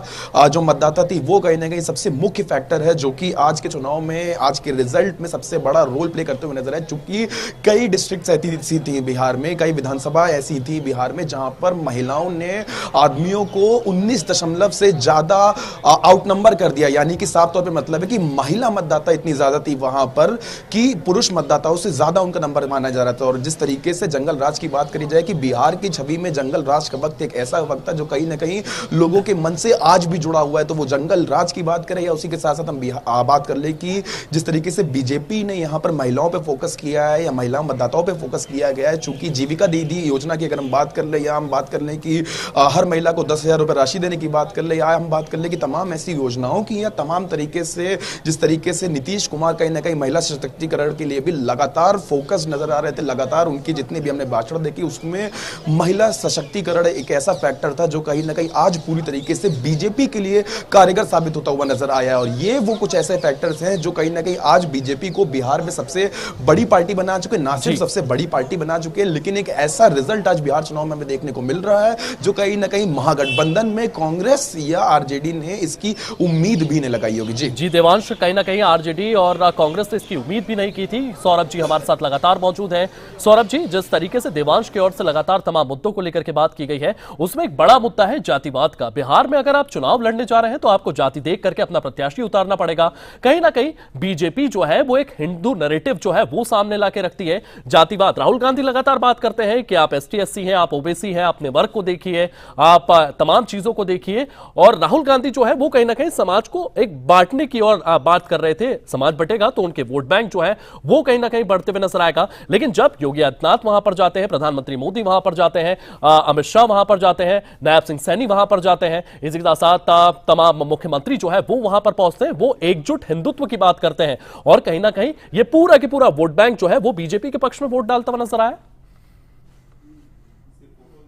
जो मतदाता थी वो कहीं ना कहीं सबसे मुख्य फैक्टर है जो कि आज के चुनाव में, आज के रिजल्ट में सबसे बड़ा रोल प्ले करते हुए नजर आए। चूंकि कई डिस्ट्रिक्ट ऐसी थी बिहार में, कई विधानसभा ऐसी थी बिहार में जहां पर महिलाओं ने आदमियों को 19 दशमलव से ज्यादा आउट नंबर कर दिया। यानी कि साफ तौर पे मतलब है कि महिला मतदाता इतनी ज्यादा थी वहां पर कि पुरुष मतदाताओं से ज्यादा उनका नंबर माना जा रहा था। और जिस तरीके से जंगल राज की बात करी जाए कि बिहार की छवि में जंगल राज का वक्त एक ऐसा वक्त था जो कहीं ना कहीं लोगों के मन से आज भी जुड़ा हुआ है। तो वो जंगल राज की बात करें या उसी के साथ साथ हम बात कर ले कि जिस तरीके से बीजेपी ने यहां पर महिलाओं पर फोकस किया है या महिला मतदाताओं पर फोकस किया गया है। चूंकि जीविका दीदी योजना की अगर हम बात कर ले या हम बात कर ले कि हर महिला को 10,000 रुपए राशि देने की बात कर ले या हम बात कर ले कि तमाम ऐसी योजनाओं की या तमाम तरीके से जिस तरीके से नीतीश कुमार कहीं ना कहीं महिला सशक्तिकरण के लिए भी लगातार फोकस नजर आ रहे थे। लगातार उनकी जितनी भी हमने भाषण देखी उसमें महिला सशक्तिकरण एक ऐसा फैक्टर था जो कहीं ना कहीं आज पूरी तरीके से बीजेपी के लिए कारगर साबित होता हुआ नजर आया। और ये वो कुछ ऐसे फैक्टर्स हैं जो कहीं ना कहीं आज बीजेपी को बिहार में सबसे बड़ी पार्टी बना चुके, ना ना सिर्फ सबसे बड़ी पार्टी बना चुके हैं, लेकिन एक ऐसा रिजल्ट आज बिहार चुनाव में हमें देखने को मिल रहा है जो कहीं ना कहीं महागठबंधन में कांग्रेस या आरजेडी ने इसकी उम्मीद भी नहीं लगाई होगी। जी देवांश, कहीं ना कहीं आरजेडी और कांग्रेस ने इसकी उम्मीद भी नहीं की थी। सौरभ जी हमारे साथ लगातार मौजूद हैं। सौरभ जी, जिस तरीके से देवांश की ओर से लगातार तमाम मुद्दों को लेकर के बात की गई है, उसमें एक बड़ा मुद्दा है जातिवाद का। बिहार में अगर आप चुनाव लड़ने जा रहे हैं तो आपको जाति देख करके अपना प्रत्याशी उतारना पड़ेगा। कहीं ना कहीं बीजेपी जो है वो एक हिंदू नैरेटिव जो है वो सामने लाके रखती है। जातिवाद, राहुल गांधी लगातार बात करते हैं कि आप एसटी एससी हैं, आप ओबीसी हैं, अपने वर्ग को देखिए, आप तमाम चीजों को देखिए। और राहुल गांधी जो है वो कहीं ना कहीं समाज को एक बांटने की ओर बात कर रहे थे। समाज बटेगा तो उनके वोट बैंक जो है वो कहीं ना कहीं बढ़ते हुए नजर आएगा। लेकिन जब योगी आदित्यनाथ वहां पर जाते हैं, प्रधानमंत्री मोदी वहां पर जाते हैं, अमित शाह वहां पर जाते हैं, नायब सिंह सैनी वहां पर जाते हैं, इसी के साथ तमाम मुख्यमंत्री जो है वो वहां पर पहुंचते हैं, वो एकजुट हिंदुत्व की बात करते हैं। और कहीं ना कहीं ये पूरा की पूरा वोट बैंक जो है वो बीजेपी के पक्ष में वोट डालता हुआ नजर आया।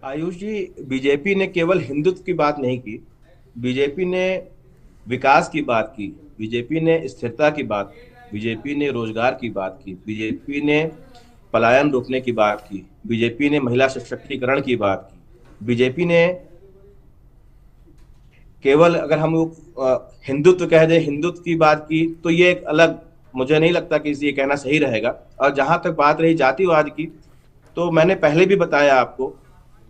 आयुष जी, बीजेपी ने केवल हिंदुत्व की बात नहीं की, बीजेपी ने विकास की बात की, बीजेपी ने स्थिरता की बात की, बीजेपी ने रोजगार की बात की, बीजेपी ने पलायन रोकने की बात की, बीजेपी ने महिला सशक्तिकरण की बात की, बीजेपी ने केवल अगर हम हिंदुत्व कह दें, हिंदुत्व की बात की, तो ये एक अलग, मुझे नहीं लगता कि ये कहना सही रहेगा। और जहां तक बात रही जातिवाद की, तो मैंने पहले भी बताया आपको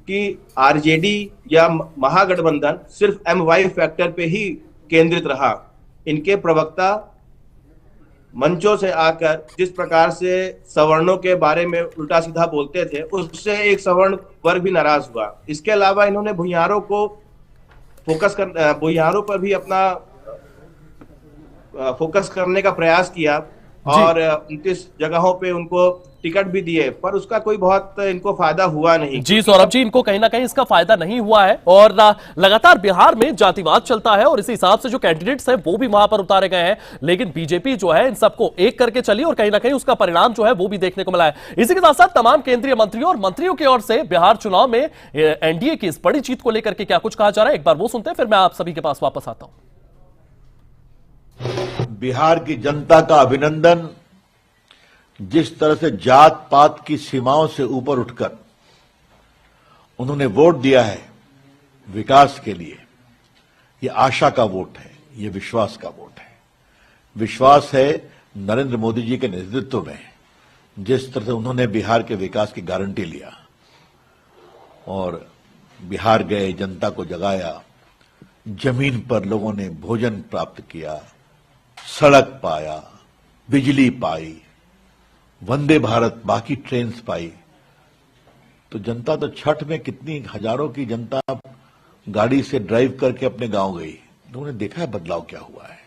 कि आरजेडी या महागठबंधन सिर्फ MY फैक्टर पे ही केंद्रित रहा। इनके प्रवक्ता मंचों से आकर जिस प्रकार से सवर्णों के बारे में उल्टा सीधा बोलते थे, उससे एक सवर्ण वर्ग भी नाराज हुआ। इसके अलावा इन्होंने भुइयारों पर भी अपना फोकस करने का प्रयास किया और 29 जगहों पे उनको टिकट भी दिए, पर उसका कोई बहुत इनको फायदा हुआ नहीं। जी सौरभ जी, इनको कहीं ना कहीं इसका फायदा नहीं हुआ है और लगातार बिहार में जातिवाद चलता है और इसी हिसाब से जो कैंडिडेट्स हैं वो भी वहां पर उतारे गए हैं। लेकिन बीजेपी जो है इन सबको एक करके चली और कहीं ना कहीं उसका परिणाम जो है वो भी देखने को मिला है। इसी के साथ साथ तमाम केंद्रीय मंत्रियों और मंत्रियों की ओर से बिहार चुनाव में एनडीए की इस बड़ी जीत को लेकर के क्या कुछ कहा जा रहा है, एक बार वो सुनते हैं, फिर मैं आप सभी के पास वापस आता हूं। बिहार की जनता का अभिनंदन। जिस तरह से जात पात की सीमाओं से ऊपर उठकर उन्होंने वोट दिया है विकास के लिए, ये आशा का वोट है, ये विश्वास का वोट है। विश्वास है नरेंद्र मोदी जी के नेतृत्व में, जिस तरह से उन्होंने बिहार के विकास की गारंटी लिया और बिहार गए, जनता को जगाया, जमीन पर लोगों ने भोजन प्राप्त किया, सड़क पाया, बिजली पाई, वंदे भारत बाकी ट्रेन पाई। तो जनता तो छठ में कितनी हजारों की जनता गाड़ी से ड्राइव करके अपने गांव गई, लोगों ने देखा है बदलाव क्या हुआ है।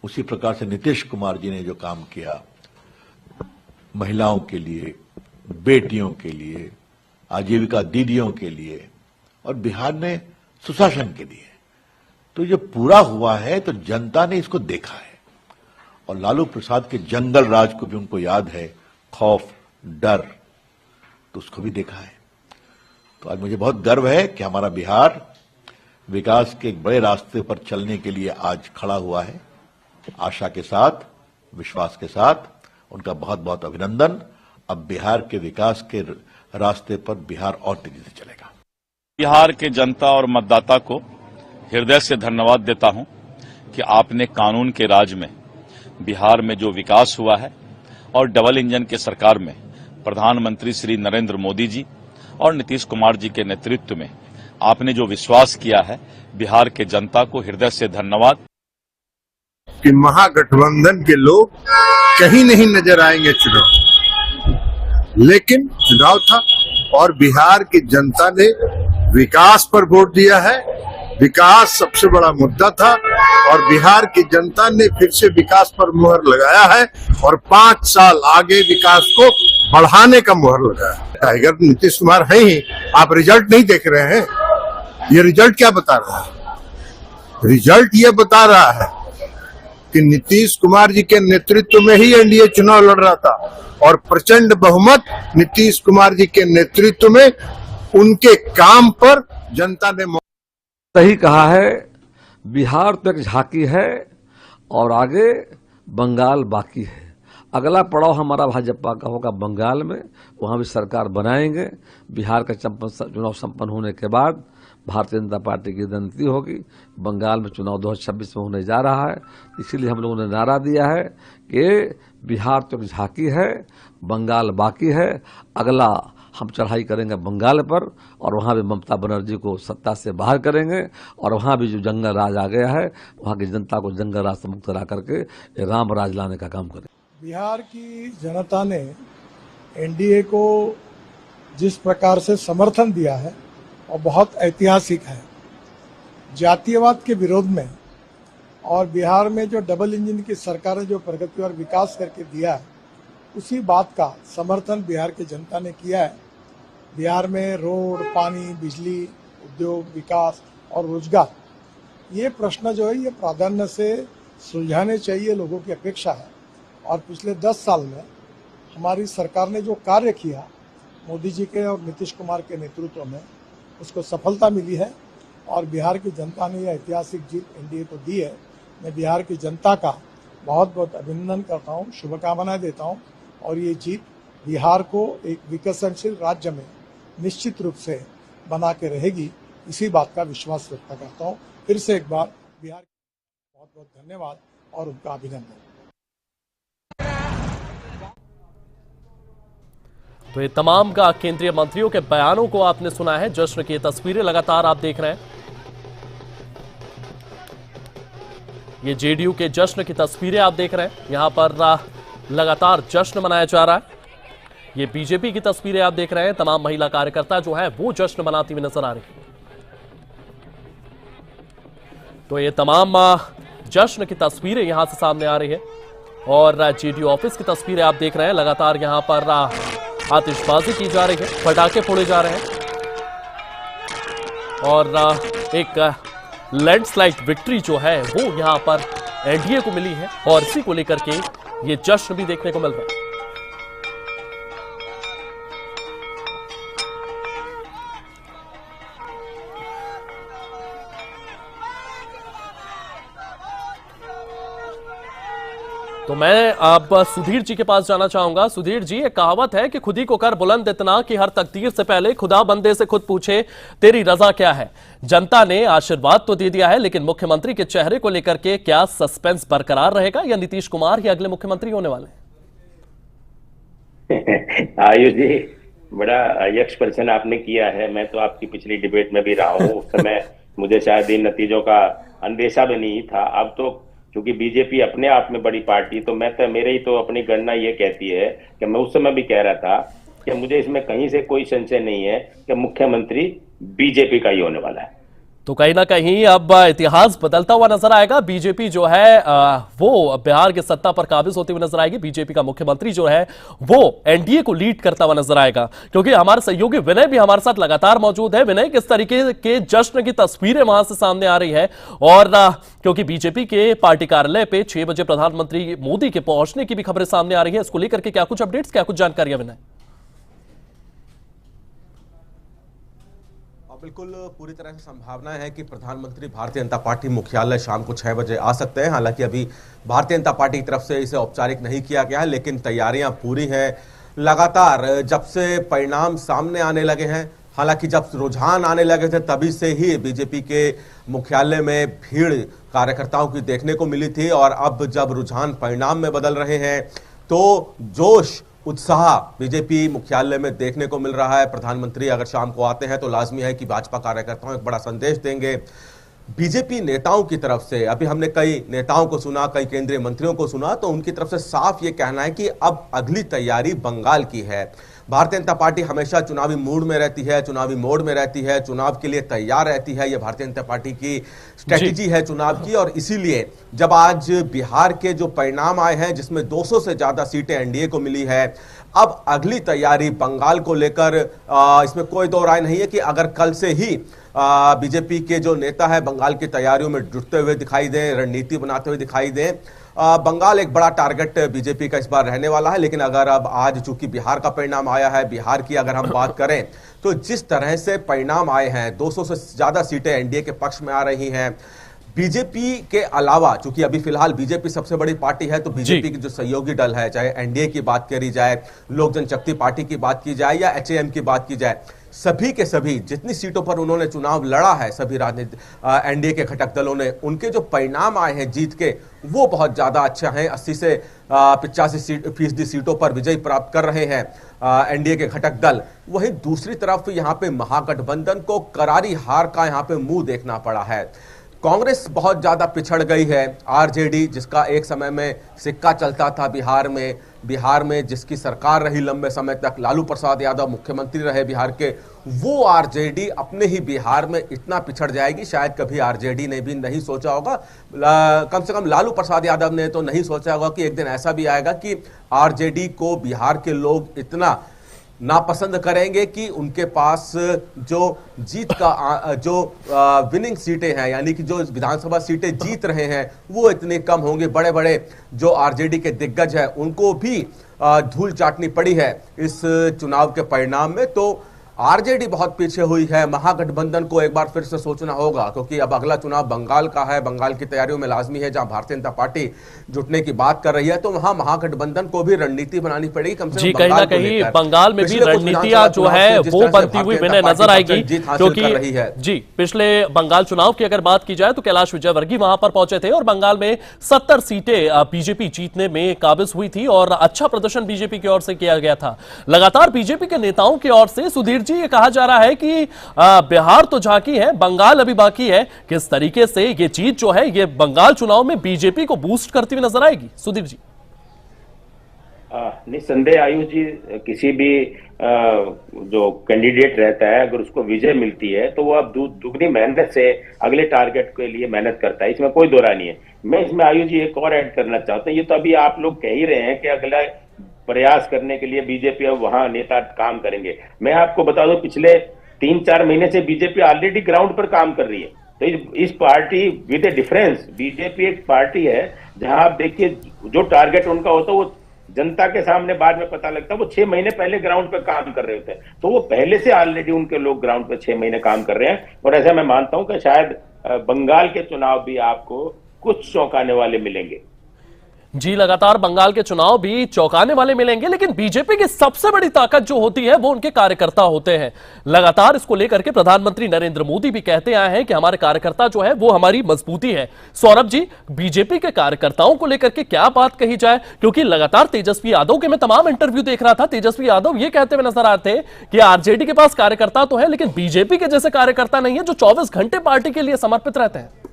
उसी प्रकार से नीतीश कुमार जी ने जो काम किया महिलाओं के लिए, बेटियों के लिए, आजीविका दीदियों के लिए और बिहार ने सुशासन के लिए, तो ये पूरा हुआ है तो जनता ने इसको देखा है। और लालू प्रसाद के जंगल राज को भी उनको याद है, खौफ, डर, तो उसको भी देखा है। तो आज मुझे बहुत गर्व है कि हमारा बिहार विकास के एक बड़े रास्ते पर चलने के लिए आज खड़ा हुआ है। आशा के साथ, विश्वास के साथ उनका बहुत बहुत अभिनंदन। अब बिहार के विकास के रास्ते पर बिहार और तेजी से चलेगा। बिहार के जनता और मतदाता को हृदय से धन्यवाद देता हूं कि आपने कानून के राज में बिहार में जो विकास हुआ है और डबल इंजन के सरकार में प्रधानमंत्री श्री नरेंद्र मोदी जी और नीतीश कुमार जी के नेतृत्व में आपने जो विश्वास किया है, बिहार के जनता को हृदय से धन्यवाद। कि महागठबंधन के लोग कहीं नहीं नजर आएंगे चुनाव, लेकिन चुनाव था और बिहार की जनता ने विकास पर वोट दिया है। विकास सबसे बड़ा मुद्दा था और बिहार की जनता ने फिर से विकास पर मुहर लगाया है और 5 साल आगे विकास को बढ़ाने का मुहर लगाया। टाइगर नीतीश कुमार है ही, आप रिजल्ट नहीं देख रहे हैं। ये रिजल्ट क्या बता रहा है? रिजल्ट ये बता रहा है कि नीतीश कुमार जी के नेतृत्व में ही एनडीए चुनाव लड़ रहा था और प्रचंड बहुमत नीतीश कुमार जी के नेतृत्व में उनके काम पर जनता ने सही कहा है। बिहार तो एक झांकी है और आगे बंगाल बाकी है। अगला पड़ाव हमारा भाजपा का होगा बंगाल में, वहाँ भी सरकार बनाएंगे। बिहार का चुनाव संपन्न होने के बाद भारतीय जनता पार्टी की रणनीति होगी। बंगाल में चुनाव 2026 में होने जा रहा है, इसीलिए हम लोगों ने नारा दिया है कि बिहार तो झांकी है, बंगाल बाकी है। अगला हम चढ़ाई करेंगे बंगाल पर और वहाँ भी ममता बनर्जी को सत्ता से बाहर करेंगे और वहाँ भी जो जंगल राज आ गया है वहाँ की जनता को जंगल राज से मुक्त करा करके राम राज लाने का काम करें। बिहार की जनता ने एनडीए को जिस प्रकार से समर्थन दिया है और बहुत ऐतिहासिक है। जातीयवाद के विरोध में और बिहार में जो डबल इंजन की सरकार ने जो प्रगति और विकास करके दिया है, उसी बात का समर्थन बिहार की जनता ने किया है। बिहार में रोड, पानी, बिजली, उद्योग, विकास और रोजगार, ये प्रश्न जो है ये प्राधान्य से सुलझाने चाहिए, लोगों की अपेक्षा है। और पिछले 10 साल में हमारी सरकार ने जो कार्य किया मोदी जी के और नीतीश कुमार के नेतृत्व में, उसको सफलता मिली है और बिहार की जनता ने यह ऐतिहासिक जीत एनडीए को दी है। मैं बिहार की जनता का बहुत बहुत अभिनंदन करता हूँ, शुभकामनाएं देता हूँ और ये जीत बिहार को एक विकसनशील राज्य में निश्चित रूप से बना के रहेगी, इसी बात का विश्वास व्यक्त करता हूँ। फिर से एक बार बिहार को बहुत बहुत धन्यवाद और उनका अभिनंदन। तो ये तमाम का केंद्रीय मंत्रियों के बयानों को आपने सुना है। जश्न की तस्वीरें लगातार आप देख रहे हैं। ये जेडीयू के जश्न की तस्वीरें आप देख रहे हैं। यहां पर लगातार जश्न मनाया जा रहा है। ये बीजेपी की तस्वीरें आप देख रहे हैं। तमाम महिला कार्यकर्ता जो है वो जश्न मनाती हुई नजर आ रही है। तो ये तमाम जश्न की तस्वीरें यहां से सामने आ रही है और जेडीयू ऑफिस की तस्वीरें आप देख रहे हैं। लगातार यहां पर आतिशबाजी की जा रही है, पटाखे फोड़े जा रहे हैं और एक लैंडस्लाइड विक्ट्री जो है वो यहां पर एनडीए को मिली है और इसी को लेकर के ये जश्न भी देखने को मिल रहा है। तो मैं अब सुधीर जी के पास जाना चाहूंगा। सुधीर जी, एक कहावत है कि खुदी को कर बुलंद इतना कि हर तकदीर से पहले खुदा बंदे से खुद पूछे तेरी रजा क्या है। जनता ने आशीर्वाद तो दे दिया है, लेकिन मुख्यमंत्री के चेहरे को लेकर के क्या सस्पेंस बरकरार रहेगा या नीतीश कुमार ही अगले मुख्यमंत्री होने वाले हैं? आयुष जी, बड़ा यक्ष प्रश्न आपने किया है। मैं तो आपकी पिछली डिबेट में भी रहा हूं, उस समय मुझे शायद इन नतीजों का अंदेशा भी नहीं था। अब तो क्योंकि बीजेपी अपने आप में बड़ी पार्टी, तो मेरे ही तो अपनी गणना ये कहती है कि मैं उस समय भी कह रहा था कि मुझे इसमें कहीं से कोई संशय नहीं है कि मुख्यमंत्री बीजेपी का ही होने वाला है। तो कहीं ना कहीं अब इतिहास बदलता हुआ नजर आएगा। बीजेपी जो है वो बिहार की सत्ता पर काबिज होती हुई नजर आएगी। बीजेपी का मुख्यमंत्री जो है वो एनडीए को लीड करता हुआ नजर आएगा, क्योंकि हमारे सहयोगी विनय भी हमारे साथ लगातार मौजूद है। विनय, किस तरीके के जश्न की तस्वीरें वहां से सामने आ रही है और क्योंकि बीजेपी के पार्टी कार्यालय पे 6 बजे प्रधानमंत्री मोदी के पहुंचने की भी खबरें सामने आ रही है, इसको लेकर के क्या कुछ अपडेट्स, क्या कुछ जानकारियां विनय? बिल्कुल पूरी तरह से संभावना है कि प्रधानमंत्री भारतीय जनता पार्टी मुख्यालय शाम को 6 बजे आ सकते हैं। हालांकि अभी भारतीय जनता पार्टी की तरफ से इसे औपचारिक नहीं किया गया है, लेकिन तैयारियां पूरी हैं। लगातार जब से परिणाम सामने आने लगे हैं, हालांकि जब रुझान आने लगे थे तभी से ही बीजेपी के मुख्यालय में भीड़ कार्यकर्ताओं की देखने को मिली थी और अब जब रुझान परिणाम में बदल रहे हैं तो जोश, उत्साह बीजेपी मुख्यालय में देखने को मिल रहा है। प्रधानमंत्री अगर शाम को आते हैं तो लाजमी है कि भाजपा कार्यकर्ताओं एक बड़ा संदेश देंगे। बीजेपी नेताओं की तरफ से अभी हमने कई नेताओं को सुना, कई केंद्रीय मंत्रियों को सुना, तो उनकी तरफ से साफ ये कहना है कि अब अगली तैयारी बंगाल की है। भारतीय जनता पार्टी हमेशा चुनावी मूड में रहती है, चुनावी मोड में रहती है, चुनाव के लिए तैयार रहती है। यह भारतीय जनता पार्टी की स्ट्रेटेजी है चुनाव की। और इसीलिए जब आज बिहार के जो परिणाम आए हैं, जिसमें 200 से ज्यादा सीटें एनडीए को मिली है, अब अगली तैयारी बंगाल को लेकर इसमें कोई दो राय नहीं है कि अगर कल से ही बीजेपी के जो नेता है बंगाल की तैयारियों में जुटते हुए दिखाई दें, रणनीति बनाते हुए दिखाई दें, बंगाल एक बड़ा टारगेट बीजेपी का इस बार रहने वाला है। लेकिन अगर अब आज चूंकि बिहार का परिणाम आया है, बिहार की अगर हम बात करें तो जिस तरह से परिणाम आए हैं, 200 से ज्यादा सीटें एनडीए के पक्ष में आ रही हैं, बीजेपी के अलावा, चूंकि अभी फिलहाल बीजेपी सबसे बड़ी पार्टी है, तो बीजेपी की जो सहयोगी दल है, चाहे एनडीए की बात करी जाए, लोक जनशक्ति पार्टी की बात की जाए या एचएएम की बात की जाए, सभी के सभी जितनी सीटों पर उन्होंने चुनाव लड़ा है, सभी राजनीतिक एनडीए के घटक दलों ने, उनके जो परिणाम आए हैं जीत के, वो बहुत ज्यादा अच्छा है। 80 से 85% सीटों पर विजय प्राप्त कर रहे हैं एनडीए के घटक दल। वहीं दूसरी तरफ यहाँ पे महागठबंधन को करारी हार का यहाँ पे मुंह देखना पड़ा है। कांग्रेस बहुत ज्यादा पिछड़ गई है। आरजेडी, जिसका एक समय में सिक्का चलता था बिहार में जिसकी सरकार रही लंबे समय तक, लालू प्रसाद यादव मुख्यमंत्री रहे बिहार के, वो आरजेडी अपने ही बिहार में इतना पिछड़ जाएगी, शायद कभी आरजेडी ने भी नहीं सोचा होगा। कम से कम लालू प्रसाद यादव ने तो नहीं सोचा होगा कि एक दिन ऐसा भी आएगा कि आरजेडी को बिहार के लोग इतना नापसंद करेंगे कि उनके पास जो जीत का जो विनिंग सीटें हैं, यानी कि जो विधानसभा सीटें जीत रहे हैं, वो इतने कम होंगे। बड़े बड़े जो आरजेडी के दिग्गज हैं उनको भी धूल चाटनी पड़ी है इस चुनाव के परिणाम में। तो आरजेडी बहुत पीछे हुई है। महागठबंधन को एक बार फिर से सोचना होगा, क्योंकि अब अगला चुनाव बंगाल का है। बंगाल की तैयारियों में लाजमी है, जहां भारतीय जनता पार्टी जुटने की बात कर रही है, तो वहां महागठबंधन को भी रणनीति बनानी पड़ेगी। कम से जी, कहीं ना कहीं बंगाल में भी रणनीतियां जो है वो बनती हुई मैंने नजर आएगी, क्योंकि जी पिछले बंगाल चुनाव की अगर बात की जाए तो कैलाश विजयवर्गीय वहां पर पहुंचे थे और बंगाल में 70 सीटें बीजेपी जीतने में काबिज हुई थी और अच्छा प्रदर्शन बीजेपी की ओर से किया गया था। लगातार बीजेपी के नेताओं की ओर से सुधीर जी ये कहा जा रहा है कि बिहार तो झांकी है, बंगाल अभी बाकी है। किस तरीके से ये जीत जो है ये बंगाल चुनाव में बीजेपी को बूस्ट करती हुई नजर आएगी सुधीर जी? निस्संदेह आयुष जी, किसी भी जो कैंडिडेट रहता है अगर उसको विजय मिलती है तो वो अब दुगनी मेहनत से अगले टारगेट के लिए मेहनत करता है, इसमें कोई दो राय नहीं है। मैं इसमें आयुष जी एक और ऐड करना चाहता हूँ। ये तो अभी आप लोग कह ही रहे हैं कि अगला प्रयास करने के लिए बीजेपी अब वहां नेता काम करेंगे। मैं आपको बता दूं, पिछले 3-4 महीने से बीजेपी ऑलरेडी ग्राउंड पर काम कर रही है। तो इस party with A difference, BJP एक पार्टी है जहां आप देखिए जो टारगेट उनका होता है वो जनता के सामने बाद में पता लगता है। वो 6 महीने पहले ग्राउंड पर काम कर रहे होते हैं, तो वो पहले से ऑलरेडी उनके लोग ग्राउंड पर 6 महीने काम कर रहे हैं। और ऐसा मैं मानता हूं कि शायद बंगाल के चुनाव भी आपको कुछ चौंकाने वाले मिलेंगे। जी, लगातार बंगाल के चुनाव भी चौंकाने वाले मिलेंगे, लेकिन बीजेपी की सबसे बड़ी ताकत जो होती है वो उनके कार्यकर्ता होते हैं। लगातार इसको लेकर के प्रधानमंत्री नरेंद्र मोदी भी कहते आए हैं कि हमारे कार्यकर्ता जो है वो हमारी मजबूती है। सौरभ जी, बीजेपी के कार्यकर्ताओं को लेकर के क्या बात कही जाए, क्योंकि लगातार तेजस्वी यादव के मैं तमाम इंटरव्यू देख रहा था, तेजस्वी यादव ये कहते हुए नजर आते कि आरजेडी के पास कार्यकर्ता तो है लेकिन बीजेपी के जैसे कार्यकर्ता नहीं है जो 24 घंटे पार्टी के लिए समर्पित रहते हैं।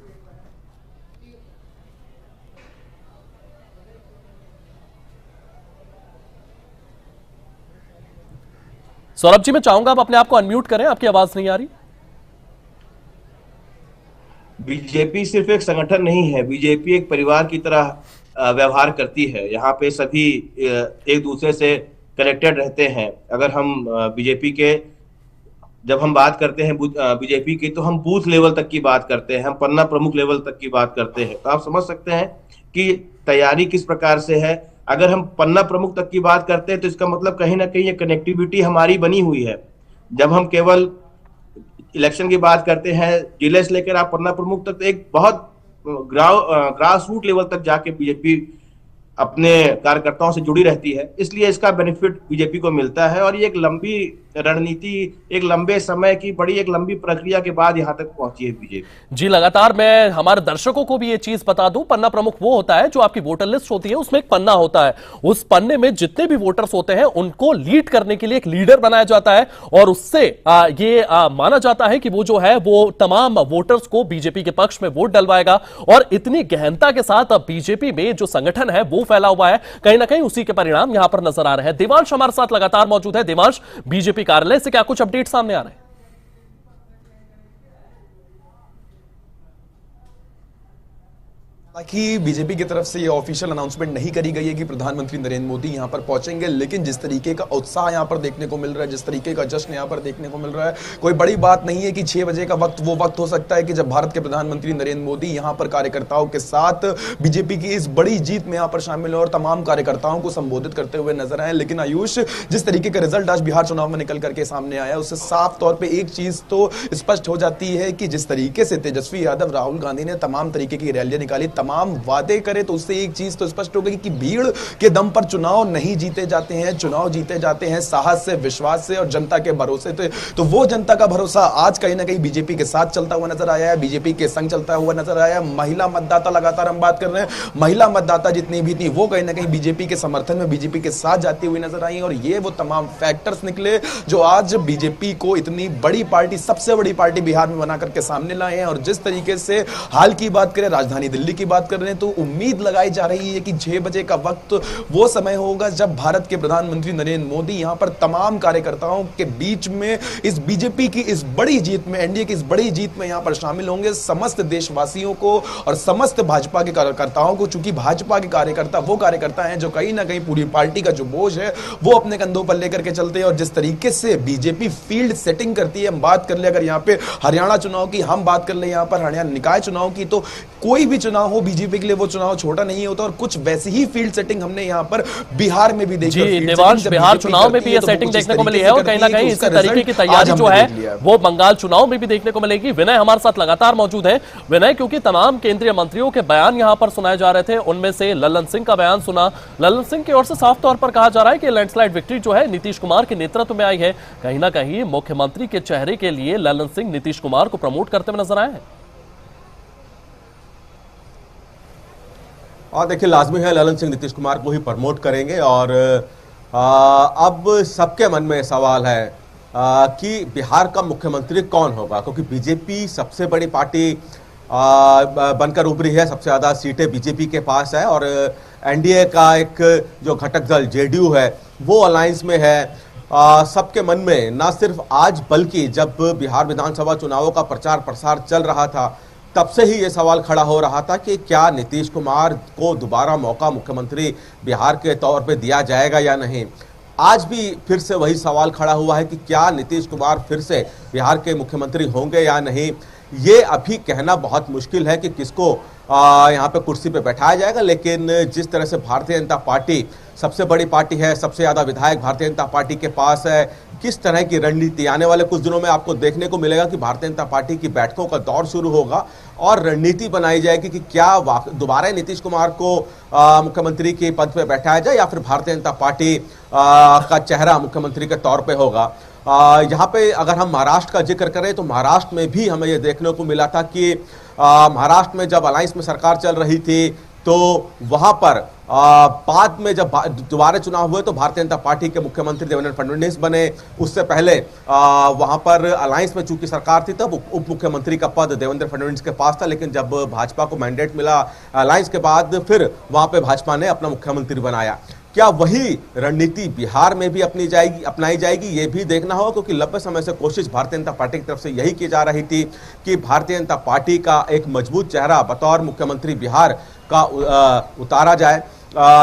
सौरभ जी, मैं चाहूंगा आप अपने आप को अनम्यूट करें, आपकी आवाज नहीं आ रही। बीजेपी सिर्फ एक संगठन नहीं है, बीजेपी एक परिवार की तरह व्यवहार करती है। यहाँ पे सभी एक दूसरे से कनेक्टेड रहते हैं। अगर हम बीजेपी के जब हम बात करते हैं बीजेपी की, तो हम बूथ लेवल तक की बात करते हैं, हम पन्ना प्रमुख लेवल तक की बात करते हैं। तो आप समझ सकते हैं कि तैयारी किस प्रकार से है। अगर हम पन्ना प्रमुख तक की बात करते हैं तो इसका मतलब कहीं ना कहीं ये कनेक्टिविटी हमारी बनी हुई है। जब हम केवल इलेक्शन की बात करते हैं, जिले से लेकर आप पन्ना प्रमुख तक, तो एक बहुत ग्रास रूट लेवल तक जाके बीजेपी अपने कार्यकर्ताओं से जुड़ी रहती है। इसलिए इसका बेनिफिट बीजेपी को मिलता है और ये एक लंबी रणनीति, एक लंबे समय की बड़ी एक लंबी प्रक्रिया के बाद यहां तक पहुंची है बीजेपी। जी, लगातार मैं हमारे दर्शकों को भी ये चीज बता दूं, पन्ना प्रमुख वो होता है जो आपकी वोटर लिस्ट होती है, उसमें एक पन्ना होता है। उस पन्ने में जितने भी वोटर्स होते हैं उनको लीड करने के लिए एक लीडर बनाया जाता है और उससे ये माना जाता है कि वो जो है वो तमाम वोटर्स को बीजेपी के पक्ष में वोट डलवाएगा। और इतनी गहनता के साथ अब बीजेपी में जो संगठन है वो फैला हुआ है, कहीं ना कहीं उसी के परिणाम यहां पर नजर आ रहे हैं। देवांश हमारे साथ लगातार मौजूद है। देवांश, बीजेपी कार्यालय से क्या कुछ अपडेट सामने आ रहे हैं? ताकि बीजेपी की तरफ से ये ऑफिशियल अनाउंसमेंट नहीं करी गई है कि प्रधानमंत्री नरेंद्र मोदी यहां पर पहुंचेंगे, लेकिन जिस तरीके का उत्साह यहां पर देखने को मिल रहा है, जिस तरीके का जश्न यहां पर देखने को मिल रहा है, कोई बड़ी बात नहीं है कि 6 बजे का वक्त वो वक्त हो सकता है कि जब भारत के प्रधानमंत्री नरेंद्र मोदी यहां पर कार्यकर्ताओं के साथ बीजेपी की इस बड़ी जीत में यहां पर शामिल और तमाम कार्यकर्ताओं को संबोधित करते हुए नजर आए। लेकिन आयुष, जिस तरीके का रिजल्ट आज बिहार चुनाव में निकल करके सामने आया, उससे साफ तौर पर एक चीज तो स्पष्ट हो जाती है कि जिस तरीके से तेजस्वी यादव, राहुल गांधी ने तमाम तरीके की रैलियां निकाली, तमाम वादे करे, तो उससे एक चीज तो स्पष्ट हो गई कि भीड़ के दम पर चुनाव नहीं जीते जाते हैं। चुनाव जीते जाते हैं साहस से, विश्वास से और जनता के भरोसे से। तो वो जनता का भरोसा आज कहीं ना कहीं बीजेपी के साथ चलता हुआ नजर आया है, बीजेपी के संग चलता हुआ नजर आया है। महिला मतदाता, लगातार हम बात कर रहे हैं, महिला मतदाता जितनी भी थी वो कहीं ना कहीं बीजेपी के समर्थन में, बीजेपी के साथ जाती हुई नजर आई। और ये वो तमाम फैक्टर्स निकले जो आज बीजेपी को इतनी बड़ी पार्टी, सबसे बड़ी पार्टी बिहार में बना करके सामने लाए हैं। और जिस तरीके से हाल की बात करें, राजधानी दिल्ली की बात कर रहे हैं, तो उम्मीद लगाई जा रही है कि 6 बजे का वक्त वो समय होगा जब भारत के प्रधानमंत्री नरेंद्र मोदी यहां पर तमाम कार्यकर्ताओं के बीच में इस बीजेपी की इस बड़ी जीत में, एनडीए की इस बड़ी जीत में यहां पर शामिल होंगे। समस्त देशवासियों को और समस्त भाजपा के कार्यकर्ताओं को, चूंकि भाजपा के कार्यकर्ता वो कार्यकर्ता हैं जो कहीं ना कहीं पूरी पार्टी का जो बोझ है वो अपने कंधों पर लेकर के चलते हैं। और जिस तरीके से बीजेपी फील्ड सेटिंग करती है, हम बात कर ले अगर यहां पे हरियाणा चुनाव की, हम बात कर ले यहां पर हरियाणा निकाय चुनाव की, तो कोई भी चुनाव हो बीजेपी के लिए वो चुनाव छोटा नहीं होता। और कुछ वैसी ही फील्ड सेटिंग हमने यहां पर बिहार में भी देखी। जी देवांश, बिहार चुनाव में भी ये सेटिंग देखने को मिली है और कहीं ना कहीं इसी तरीके की तैयारी जो है वो बंगाल चुनाव में भी देखने को मिलेगी। विनय हमारे साथ लगातार मौजूद है। विनय, क्योंकि तमाम केंद्रीय मंत्रियों के बयान यहां पर सुनाए जा रहे थे, उनमें से लल्लन सिंह का बयान सुना। लल्लन सिंह की ओर से साफ तौर पर कहा जा रहा है कि लैंडस्लाइड विक्ट्री जो है नीतीश कुमार के नेतृत्व में आई है। कहीं ना कहीं मुख्यमंत्री के चेहरे के लिए लल्लन सिंह नीतीश कुमार को प्रमोट करते हुए नजर आए हैं। और देखिए, लाजमी है ललन सिंह नीतीश कुमार को ही प्रमोट करेंगे। और अब सबके मन में सवाल है कि बिहार का मुख्यमंत्री कौन होगा, क्योंकि बीजेपी सबसे बड़ी पार्टी बनकर उभरी है, सबसे ज़्यादा सीटें बीजेपी के पास है। और एनडीए का एक जो घटक दल जेडीयू है वो अलायंस में है। सबके मन में ना सिर्फ आज बल्कि जब बिहार विधानसभा चुनावों का प्रचार प्रसार चल रहा था तब से ही ये सवाल खड़ा हो रहा था कि क्या नीतीश कुमार को दोबारा मौका मुख्यमंत्री बिहार के तौर पे दिया जाएगा या नहीं। आज भी फिर से वही सवाल खड़ा हुआ है कि क्या नीतीश कुमार फिर से बिहार के मुख्यमंत्री होंगे या नहीं। ये अभी कहना बहुत मुश्किल है कि किसको यहाँ पे कुर्सी पे बैठाया जाएगा। लेकिन जिस तरह से भारतीय जनता पार्टी सबसे बड़ी पार्टी है, सबसे ज़्यादा विधायक भारतीय जनता पार्टी के पास है, किस तरह की रणनीति आने वाले कुछ दिनों में आपको देखने को मिलेगा कि भारतीय जनता पार्टी की बैठकों का दौर शुरू होगा और रणनीति बनाई जाएगी कि क्या दोबारा नीतीश कुमार को मुख्यमंत्री के पद पे बैठाया जाए या फिर भारतीय जनता पार्टी का चेहरा मुख्यमंत्री के तौर पे होगा। यहाँ पे अगर हम महाराष्ट्र का जिक्र करें तो महाराष्ट्र में भी हमें ये देखने को मिला था कि महाराष्ट्र में जब अलायंस में सरकार चल रही थी तो वहां पर बाद में जब दोबारा चुनाव हुए तो भारतीय जनता पार्टी के मुख्यमंत्री देवेंद्र फडणवीस बने। उससे पहले वहां पर अलायंस में चूंकि सरकार थी तब उप मुख्यमंत्री का पद देवेंद्र फडणवीस के पास था। लेकिन जब भाजपा को मैंडेट मिला अलायंस के बाद फिर वहां पे भाजपा ने अपना मुख्यमंत्री बनाया। क्या वही रणनीति बिहार में भी अपनाई जाएगी ये भी देखना होगा, क्योंकि लंबे समय से कोशिश भारतीय जनता पार्टी की तरफ से यही की जा रही थी कि भारतीय जनता पार्टी का एक मजबूत चेहरा बतौर मुख्यमंत्री बिहार का उतारा जाए।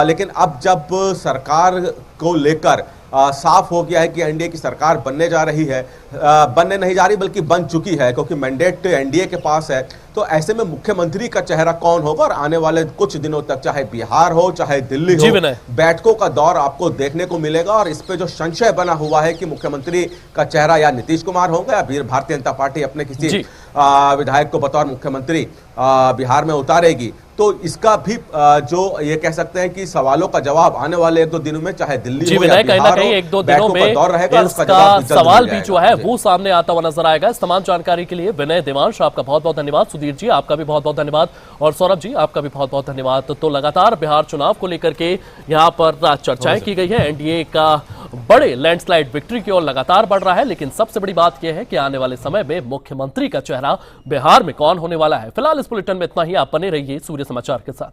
लेकिन अब जब सरकार को लेकर साफ हो गया है कि एनडीए की सरकार बनने जा रही है, बनने नहीं जा रही बल्कि बन चुकी है, क्योंकि मैंडेट एनडीए के पास है, तो ऐसे में मुख्यमंत्री का चेहरा कौन होगा और आने वाले कुछ दिनों तक चाहे बिहार हो चाहे दिल्ली हो, बैठकों का दौर आपको देखने को मिलेगा। और इस पे जो संशय बना हुआ है कि मुख्यमंत्री का चेहरा या नीतीश कुमार होगा या भारतीय जनता पार्टी अपने किसी विधायक को बतौर मुख्यमंत्री बिहार में उतारेगी, तो इसका भी जो ये कह सकते हैं कि सवालों का जवाब आने वाले 1-2 दिनों में चाहे दिल्ली हो या बिहार हो, 1-2 दिनों में इसका सवाल भी जो है वो सामने आता हुआ नजर आएगा। इस तमाम जानकारी के लिए विनय, देवांश आपका बहुत बहुत धन्यवाद। सुधीर जी आपका भी बहुत बहुत धन्यवाद और सौरभ जी आपका भी बहुत बहुत धन्यवाद। तो लगातार बिहार चुनाव को लेकर के यहाँ पर चर्चाएं की गई है। एनडीए का बड़े लैंडस्लाइड विक्ट्री की ओर लगातार बढ़ रहा है, लेकिन सबसे बड़ी बात यह है कि आने वाले समय में मुख्यमंत्री का चेहरा बिहार में कौन होने वाला है। फिलहाल इस बुलेटिन में इतना ही। आप बने रहिए सूर्य समाचार के साथ।